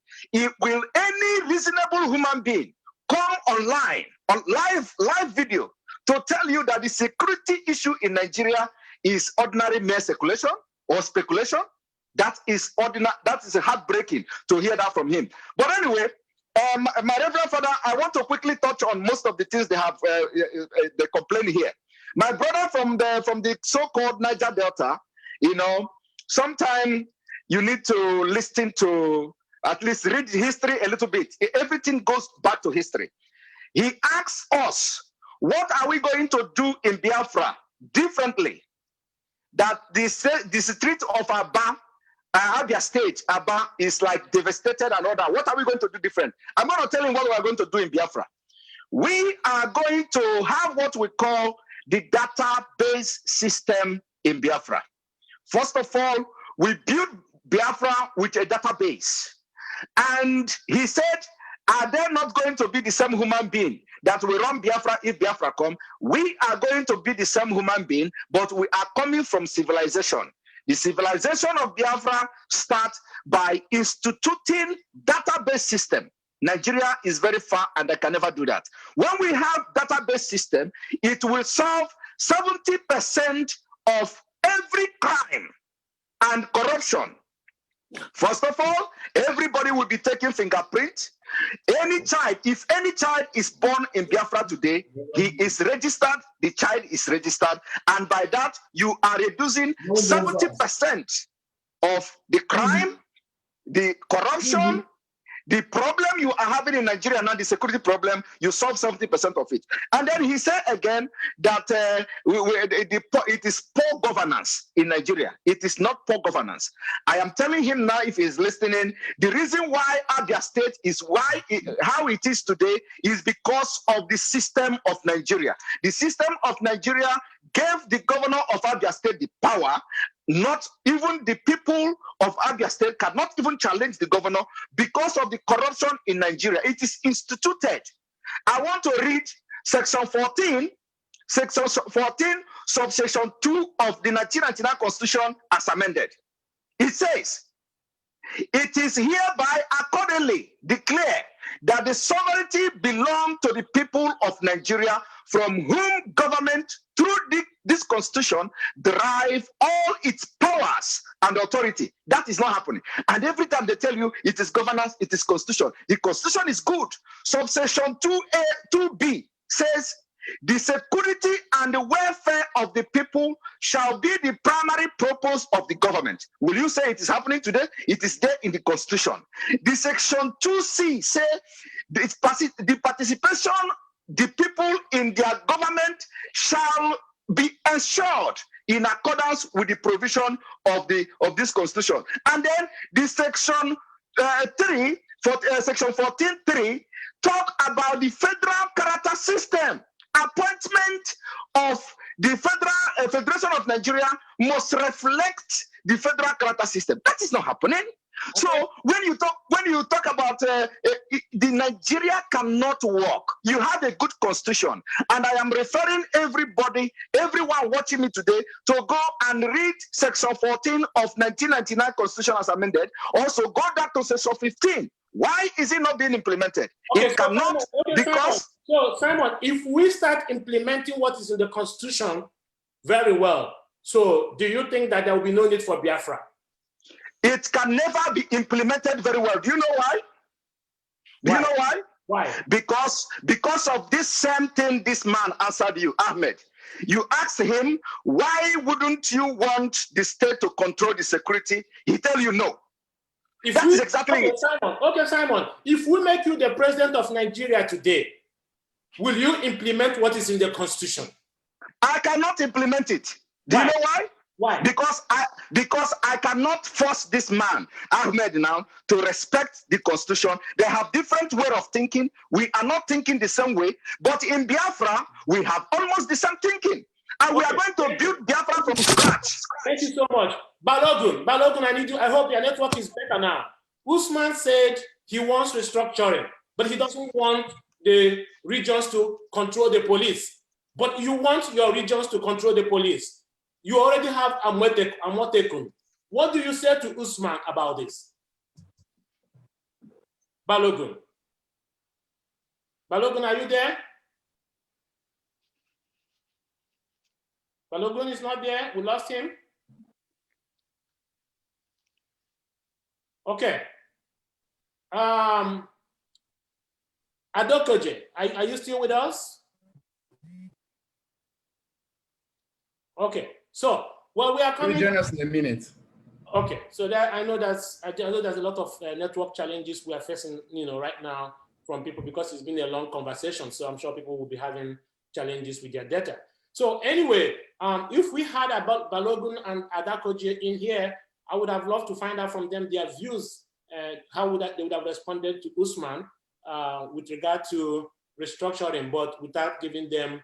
will any reasonable human being come online, on live video, to tell you that the security issue in Nigeria is ordinary mere speculation or speculation? That is ordinary. That is heartbreaking to hear that from him. But anyway, my Reverend Father, I want to quickly touch on most of the things they have they complain here. My brother from the so-called Niger Delta, sometimes you need to listen to, at least read history a little bit. Everything goes back to history. He asks us, what are we going to do in Biafra differently? That the street of Abia State, Aba, is like devastated and all that. What are we going to do different? I'm going to tell him what we are going to do in Biafra. We are going to have what we call the database system in Biafra. First of all, we build Biafra with a database. And he said, are there not going to be the same human being that will run Biafra if Biafra come? We are going to be the same human being, but we are coming from civilization. The civilization of Biafra starts by instituting database system. Nigeria is very far and they can never do that. When we have database system, it will solve 70% of every crime and corruption. First of all, everybody will be taking fingerprint. Any child, if any child is born in Biafra today, he is registered, the child is registered, and by that, you are reducing 70% of the crime, the corruption, The problem you are having in Nigeria now, the security problem, you solve 70% of it. And then he said again that it is poor governance in Nigeria. It is not poor governance. I am telling him now, if he's listening, the reason why Abia State is how it is today is because of the system of Nigeria. The system of Nigeria gave the governor of Abia State the power. Not even the people of Abia State cannot even challenge the governor because of the corruption in Nigeria. It is instituted. I want to read section 14, subsection 2 of the 1999 Constitution as amended. It says, it is hereby accordingly declared that the sovereignty belongs to the people of Nigeria, from whom government, through this constitution, derive all its powers and authority. That is not happening. And every time they tell you it is governance, it is constitution. The constitution is good. Subsection 2A, 2B says, the security and the welfare of the people shall be the primary purpose of the government. Will you say it is happening today? It is there in the constitution. The section 2C says the participation, the people in their government shall be ensured in accordance with the provision of this constitution. And then the section 3, section 14.3 talk about the federal character system. Appointment of the Federation of Nigeria must reflect the federal character system. That is not happening. Okay. So when you talk about the Nigeria cannot work, you have a good constitution, and I am referring everyone watching me today, to go and read section 14 of 1999 Constitution as amended. Also go back to section 15. Why is it not being implemented? Okay, it cannot, because... So, Simon, if we start implementing what is in the Constitution very well, so do you think that there will be no need for Biafra? It can never be implemented very well. Do you know why? Do you know why? Why? Because of this same thing this man answered you, Ahmed. You asked him, why wouldn't you want the state to control the security? He tell you no. That is exactly it. Simon, if we make you the president of Nigeria today, will you implement what is in the Constitution? I cannot implement it. Do you know why? Why? Because I cannot force this man, Ahmed, now to respect the Constitution. They have different way of thinking. We are not thinking the same way. But in Biafra, we have almost the same thinking. And we are going to build Biafra from scratch. Thank you so much. Balogun, I need you. I hope your network is better now. Usman said he wants restructuring, but he doesn't want the regions to control the police. But you want your regions to control the police. You already have Amotekun. What do you say to Usman about this? Balogun. Balogun, are you there? Balogun is not there. We lost him. Okay. Adakole, are you still with us? Okay. So, well, we are coming. Join us in a minute. Okay. So that I know there's a lot of network challenges we are facing, right now from people, because it's been a long conversation. So I'm sure people will be having challenges with their data. So anyway, if we had about Balogun and Adakole in here, I would have loved to find out from them their views, how they would have responded to Usman with regard to restructuring, but without giving them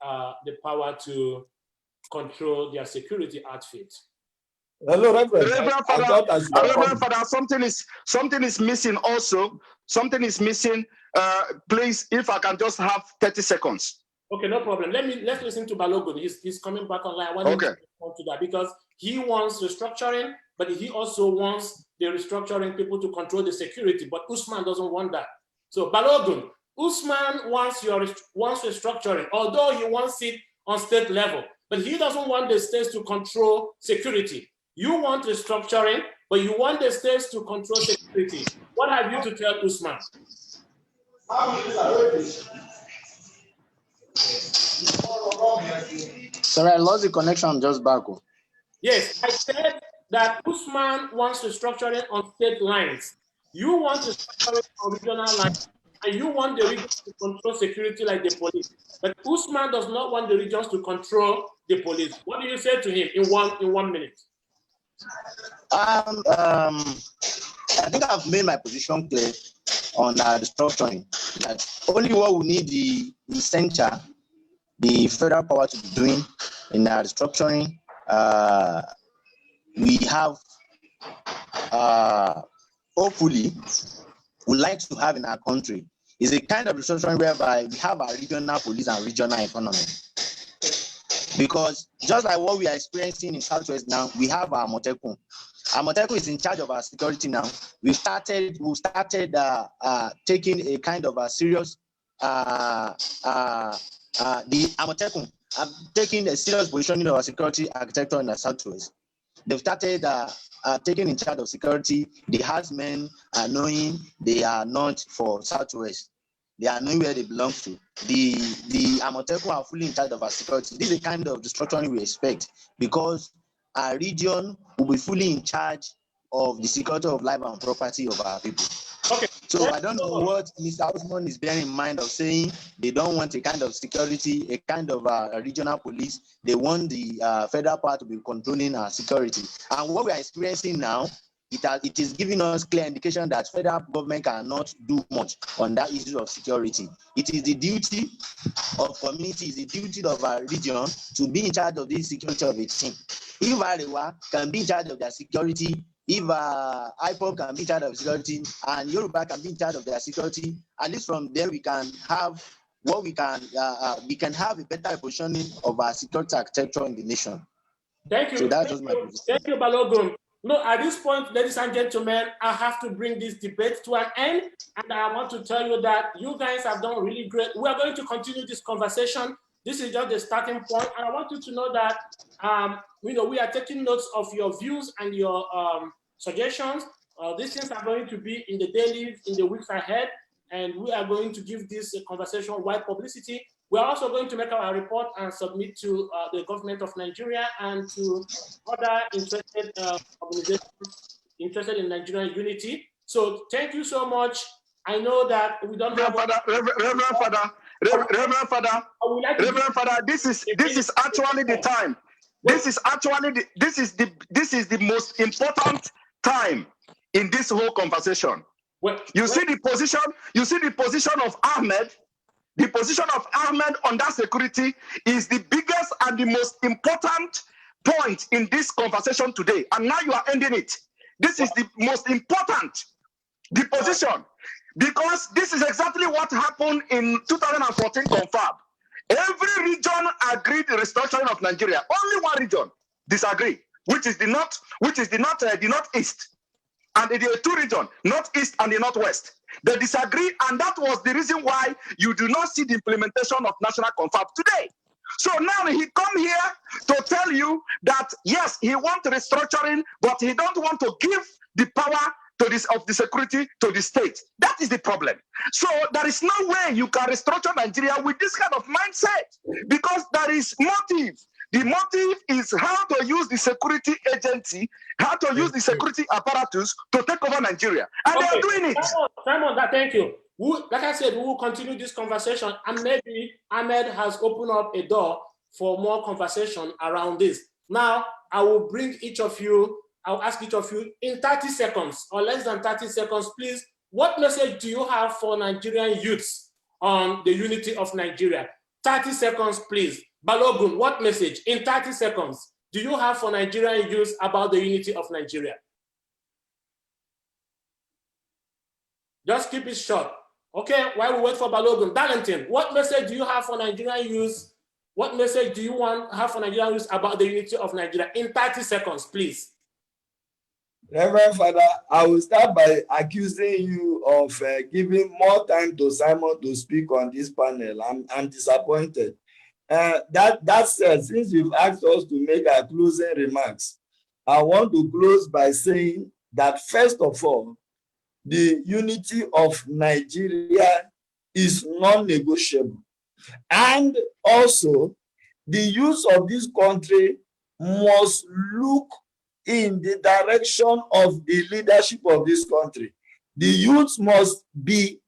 the power to control their security outfit. Hello, Reverend. Reverend Father, something is missing also. Something is missing. Please, if I can just have 30 seconds. Okay, no problem. Let's listen to Balogun. He's coming back online. I want him to respond to that, because he wants restructuring, but he also wants the restructuring people to control the security. But Usman doesn't want that. So Balogun, Usman wants restructuring, although he wants it on state level, but he doesn't want the states to control security. You want restructuring, but you want the states to control security. What have you to tell Usman? Sorry, I lost the connection. I'm just back. Yes, I said that Usman wants restructuring on state lines. You want to separate on regional lines, and you want the regions to control security like the police. But Usman does not want the regions to control the police. What do you say to him in one minute? I think I've made my position clear on the structuring. That only what we need the center, the federal power to be doing in our restructuring. We have, hopefully, would like to have in our country is a kind of restructuring whereby we have our regional police and regional economy. Because just like what we are experiencing in Southwest now, we have our Amotekun. Amotekun is in charge of our security now. We started taking a kind of a serious the Amotekun taking a serious position in our security architecture in the Southwest. They've started taking in charge of security. The herdsmen are knowing they are not for Southwest. They are knowing where they belong to. The Amotekun are fully in charge of our security. This is the kind of restructuring we expect because our region will be fully in charge of the security of life and property of our people. Okay. So I don't know what Mr. Usman is bearing in mind of saying they don't want a kind of security, a kind of a regional police. They want the federal power to be controlling our security. And what we are experiencing now, it is giving us clear indication that federal government cannot do much on that issue of security. It is the duty of communities, the duty of our region to be in charge of the security of a team. If Arewa can be in charge of their security, if IPOB can be in charge of security, and Yoruba can be in charge of their security, at least from there we can have what we can have a better positioning of our security architecture in the nation. Thank you. So that was my position. Thank you, Balogun. No, at this point, ladies and gentlemen, I have to bring this debate to an end, and I want to tell you that you guys have done really great. We are going to continue this conversation. This is just the starting point, and I want you to know that we are taking notes of your views and your suggestions. These things are going to be in the daily, in the weeks ahead, and we are going to give this conversation wide publicity. We are also going to make our report and submit to the government of Nigeria and to other interested organizations interested in Nigerian unity. So thank you so much. I know that we don't have Reverend Father, this is actually the time. This is the most important time in this whole conversation. You see the position of Ahmed. The position of Ahmed on that security is the biggest and the most important point in this conversation today. And now you are ending it. This is the most important, the position, because this is exactly what happened in 2014 confab. Every region agreed the restructuring of Nigeria. Only one region disagreed, which is the northeast. And there are two regions, northeast and the northwest. They disagree, and that was the reason why you do not see the implementation of national confab today. So now he come here to tell you that yes, he wants restructuring, but he don't want to give the power to this of the security to the state. That is the problem. So there is no way you can restructure Nigeria with this kind of mindset, because there is motive. The motive is how to use the security agency, how to use the security apparatus to take over Nigeria. And they are doing it. Simon, thank you. Like I said, we will continue this conversation, and maybe Ahmed has opened up a door for more conversation around this. Now, I will bring each of you, I'll ask each of you in 30 seconds or less than 30 seconds, please, what message do you have for Nigerian youths on the unity of Nigeria? 30 seconds, please. Balogun, what message in 30 seconds do you have for Nigerian youths about the unity of Nigeria? Just keep it short. Okay, while we wait for Balogun. Darlington, what message do you have for Nigerian youths? What message do you have for Nigerian youths about the unity of Nigeria? In 30 seconds, please. Reverend Father, I will start by accusing you of giving more time to Simon to speak on this panel. I'm disappointed. That said, since you've asked us to make our closing remarks, I want to close by saying that first of all, the unity of Nigeria is non-negotiable. And also, the youth of this country must look in the direction of the leadership of this country. The youth must be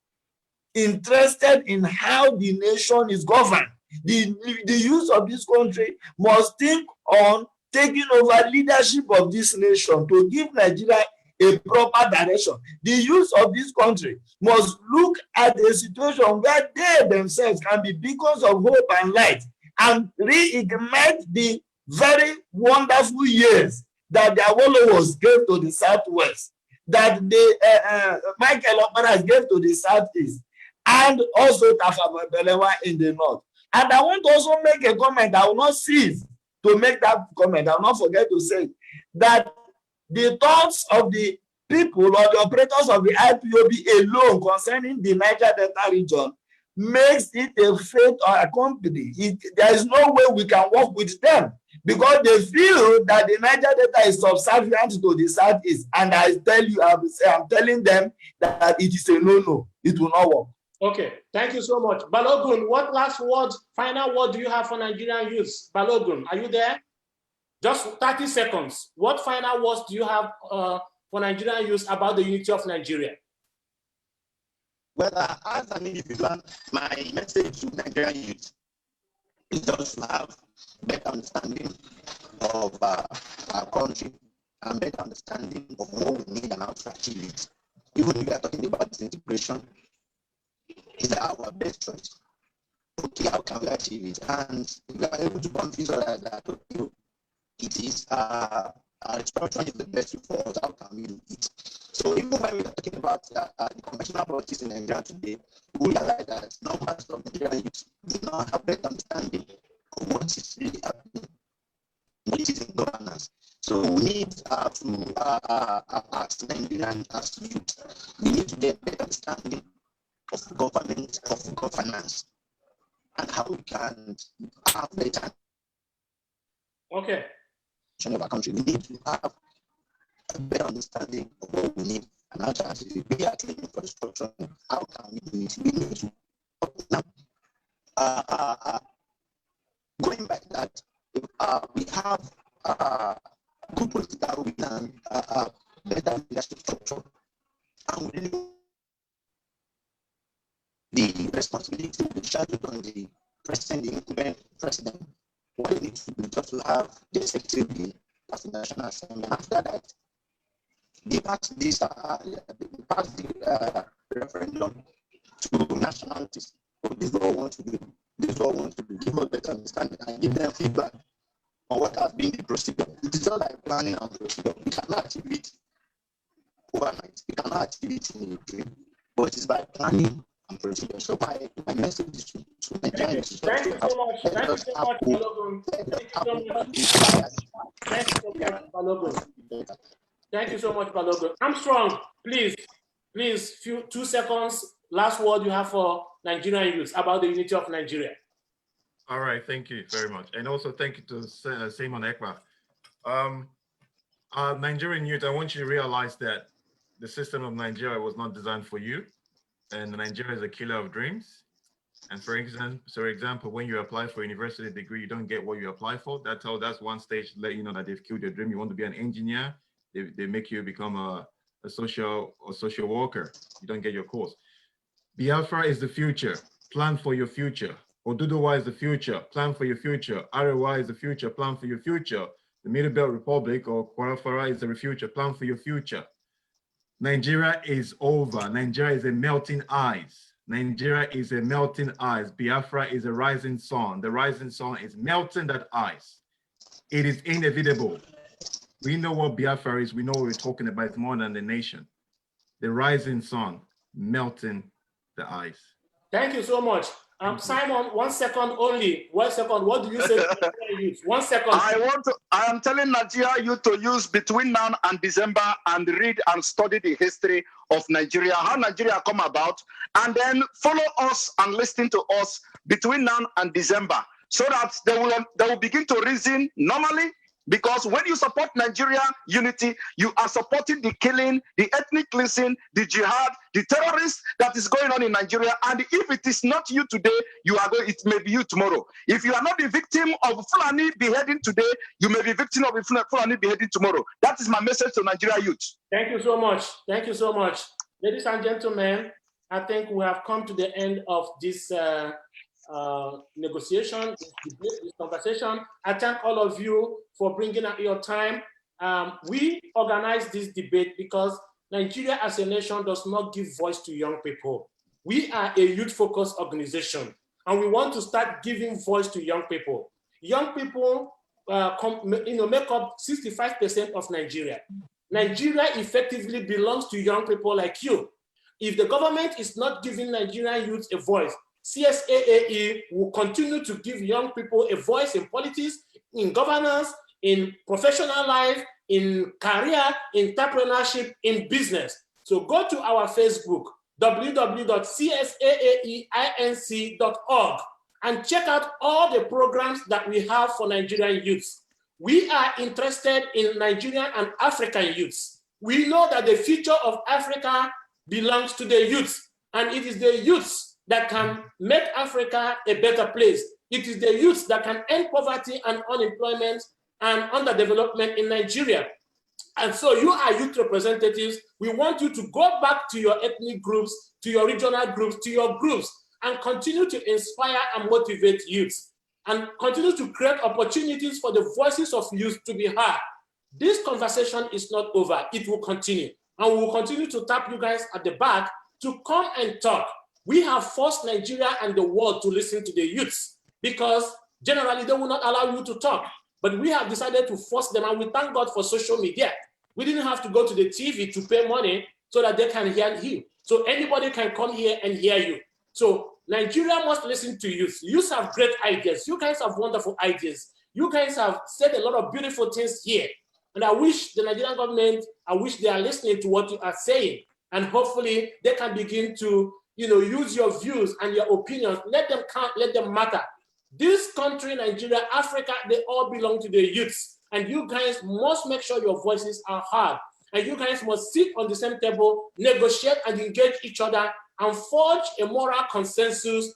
interested in how the nation is governed. The youth of this country must think on taking over leadership of this nation to give Nigeria a proper direction. The youth of this country must look at a situation where they themselves can be beacons of hope and light and reignite the very wonderful years that the Awolowo gave to the Southwest, that the Michael Okpara gave to the Southeast, and also Tafawa Balewa in the North. And I want to also make a comment. I will not cease to make that comment. I will not forget to say that the thoughts of the people or the operators of the IPOB alone concerning the Niger Delta region makes it a fate or a company. There is no way we can work with them because they feel that the Niger Delta is subservient to the Southeast. And I tell you, I'm telling them that it is a no-no. It will not work. Okay, thank you so much. Balogun, what last word, final word do you have for Nigerian youths? Balogun, are you there? Just 30 seconds. What final words do you have for Nigerian youths about the unity of Nigeria? Well, as an individual, my message to Nigerian youth is just to have better understanding of our country and better understanding of what we need and how to achieve it. Even if we are talking about disintegration, is our best choice. Okay, how can we achieve it? And if we are able to convince others that okay, it is restructuring is the best way for us, how can we do it? So even when we are talking about the conventional politics in Nigeria today, we realize that numbers of Nigerian youth do not have better understanding of what is really happening, what is in governance. So we need to as Nigerian, as youth, we need to get better understanding of government, of governance, and how we can have better of our country. We need to have a better understanding of what we need and how to actually be a clean infrastructure. How can we do it? We need to now going by that, we have good political will and better leadership structure, and we really the responsibility to be charged on the president, the incumbent president. What we need to do just to have the executive bill as the National Assembly. After that, they pass this, referendum to nationalities. So this is what we want to do. This is what we want to do. Give us better understanding and give them feedback on what has been the procedure. It is not like planning and procedure. We cannot achieve it overnight. We cannot achieve it in a dream. But it is by planning and procedure. So my message is to Nigeria. Thank you so much. Thank you so much, Balogun. Thank you so much, Balogun. Thank you so much, Balogun. Armstrong, please, 2 seconds. Last word you have for Nigerian youth about the unity of Nigeria. All right, thank you very much. And also thank you to Simon Ekpa. Nigerian youth, I want you to realize that the system of Nigeria was not designed for you. And Nigeria is a killer of dreams. And for example, when you apply for a university degree, you don't get what you apply for. That's one stage to let you know that they've killed your dream. You want to be an engineer, they make you become a social worker. You don't get your course. Biafra is the future. Plan for your future. Oduduwa is the future. Plan for your future. Arewa is the future. Plan for your future. The Middle Belt Republic or Kwarafara is the future. Plan for your future. Nigeria is over. Nigeria is a melting ice. Nigeria is a melting ice. Biafra is a rising sun. The rising sun is melting that ice. It is inevitable. We know what Biafra is. We know what we're talking about. It's more than the nation. The rising sun melting the ice. Thank you so much. Simon, 1 second only. 1 second. What do you say to Nigerian youth? 1 second. I am telling Nigeria youth to use between now and December and read and study the history of Nigeria, how Nigeria come about, and then follow us and listen to us between now and December, so that they will begin to reason normally. Because when you support Nigeria unity, you are supporting the killing, the ethnic cleansing, the jihad, the terrorists that is going on in Nigeria. And if it is not you today, it may be you tomorrow. If you are not the victim of Fulani beheading today, you may be victim of Fulani beheading tomorrow. That is my message to Nigeria youth. Thank you so much. Thank you so much. Ladies and gentlemen, I think we have come to the end of this negotiation, this conversation. I thank all of you for bringing up your time. We organized this debate because Nigeria as a nation does not give voice to young people. We are a youth-focused organization, and we want to start giving voice to young people. Young people make up 65% of Nigeria. Nigeria effectively belongs to young people like you. If the government is not giving Nigerian youth a voice, CSAAE will continue to give young people a voice in politics, in governance, in professional life, in career, in entrepreneurship, in business. So go to our Facebook, www.csaaeinc.org, and check out all the programs that we have for Nigerian youths. We are interested in Nigerian and African youths. We know that the future of Africa belongs to the youths, and it is the youths that can make Africa a better place. It is the youths that can end poverty and unemployment and underdevelopment in Nigeria. And so you are youth representatives. We want you to go back to your ethnic groups, to your regional groups, to your groups, and continue to inspire and motivate youths, and continue to create opportunities for the voices of youth to be heard. This conversation is not over. It will continue. And we will continue to tap you guys at the back to come and talk. We have forced Nigeria and the world to listen to the youths because generally they will not allow you to talk. But we have decided to force them, and we thank God for social media. We didn't have to go to the TV to pay money so that they can hear you. So anybody can come here and hear you. So Nigeria must listen to youth. Youth have great ideas. You guys have wonderful ideas. You guys have said a lot of beautiful things here. And I wish the Nigerian government, I wish they are listening to what you are saying. And hopefully they can begin to, use your views and your opinions. Let them count, let them matter. This country, Nigeria, Africa, they all belong to the youths. And you guys must make sure your voices are heard. And you guys must sit on the same table, negotiate and engage each other, and forge a moral consensus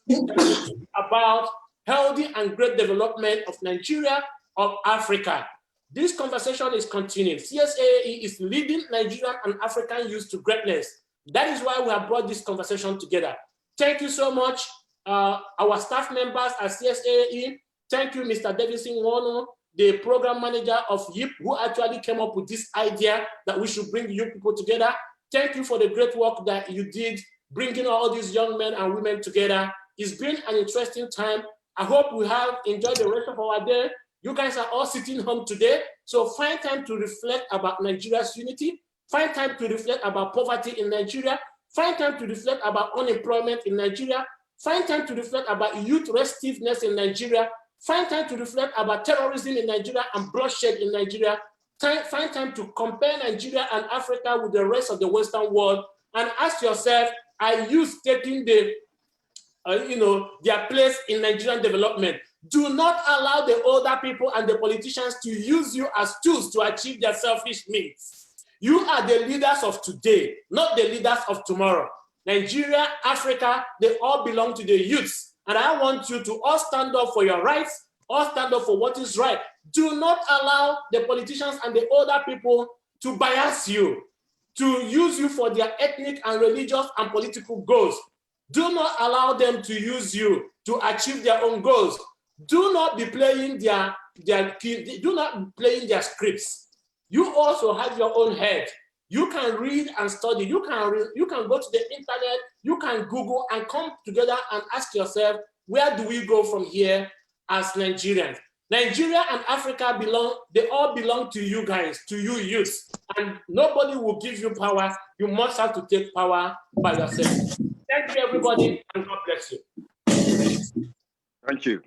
about healthy and great development of Nigeria, of Africa. This conversation is continuing. CSAAE is leading Nigerian and African youth to greatness. That is why we have brought this conversation together. Thank you so much, our staff members at CSAAE. Thank you, Mr. Davidson Nwauju, the program manager of YIP, who actually came up with this idea that we should bring you people together. Thank you for the great work that you did, bringing all these young men and women together. It's been an interesting time. I hope we have enjoyed the rest of our day. You guys are all sitting home today, so find time to reflect about Nigeria's unity, find time to reflect about poverty in Nigeria, find time to reflect about unemployment in Nigeria, find time to reflect about youth restiveness in Nigeria, find time to reflect about terrorism in Nigeria and bloodshed in Nigeria, find time to compare Nigeria and Africa with the rest of the Western world, and ask yourself, are youth taking their place in Nigerian development? Do not allow the older people and the politicians to use you as tools to achieve their selfish needs. You are the leaders of today, not the leaders of tomorrow. Nigeria, Africa, they all belong to the youths. And I want you to all stand up for your rights, all stand up for what is right. Do not allow the politicians and the older people to bias you, to use you for their ethnic and religious and political goals. Do not allow them to use you to achieve their own goals. Do not be playing their scripts. You also have your own head. You can read and study. You can go to the internet. You can Google and come together and ask yourself, where do we go from here as Nigerians? Nigeria and Africa they all belong to you guys, to you youths, and nobody will give you power. You must have to take power by yourself. Thank you, everybody, and God bless you. Thank you.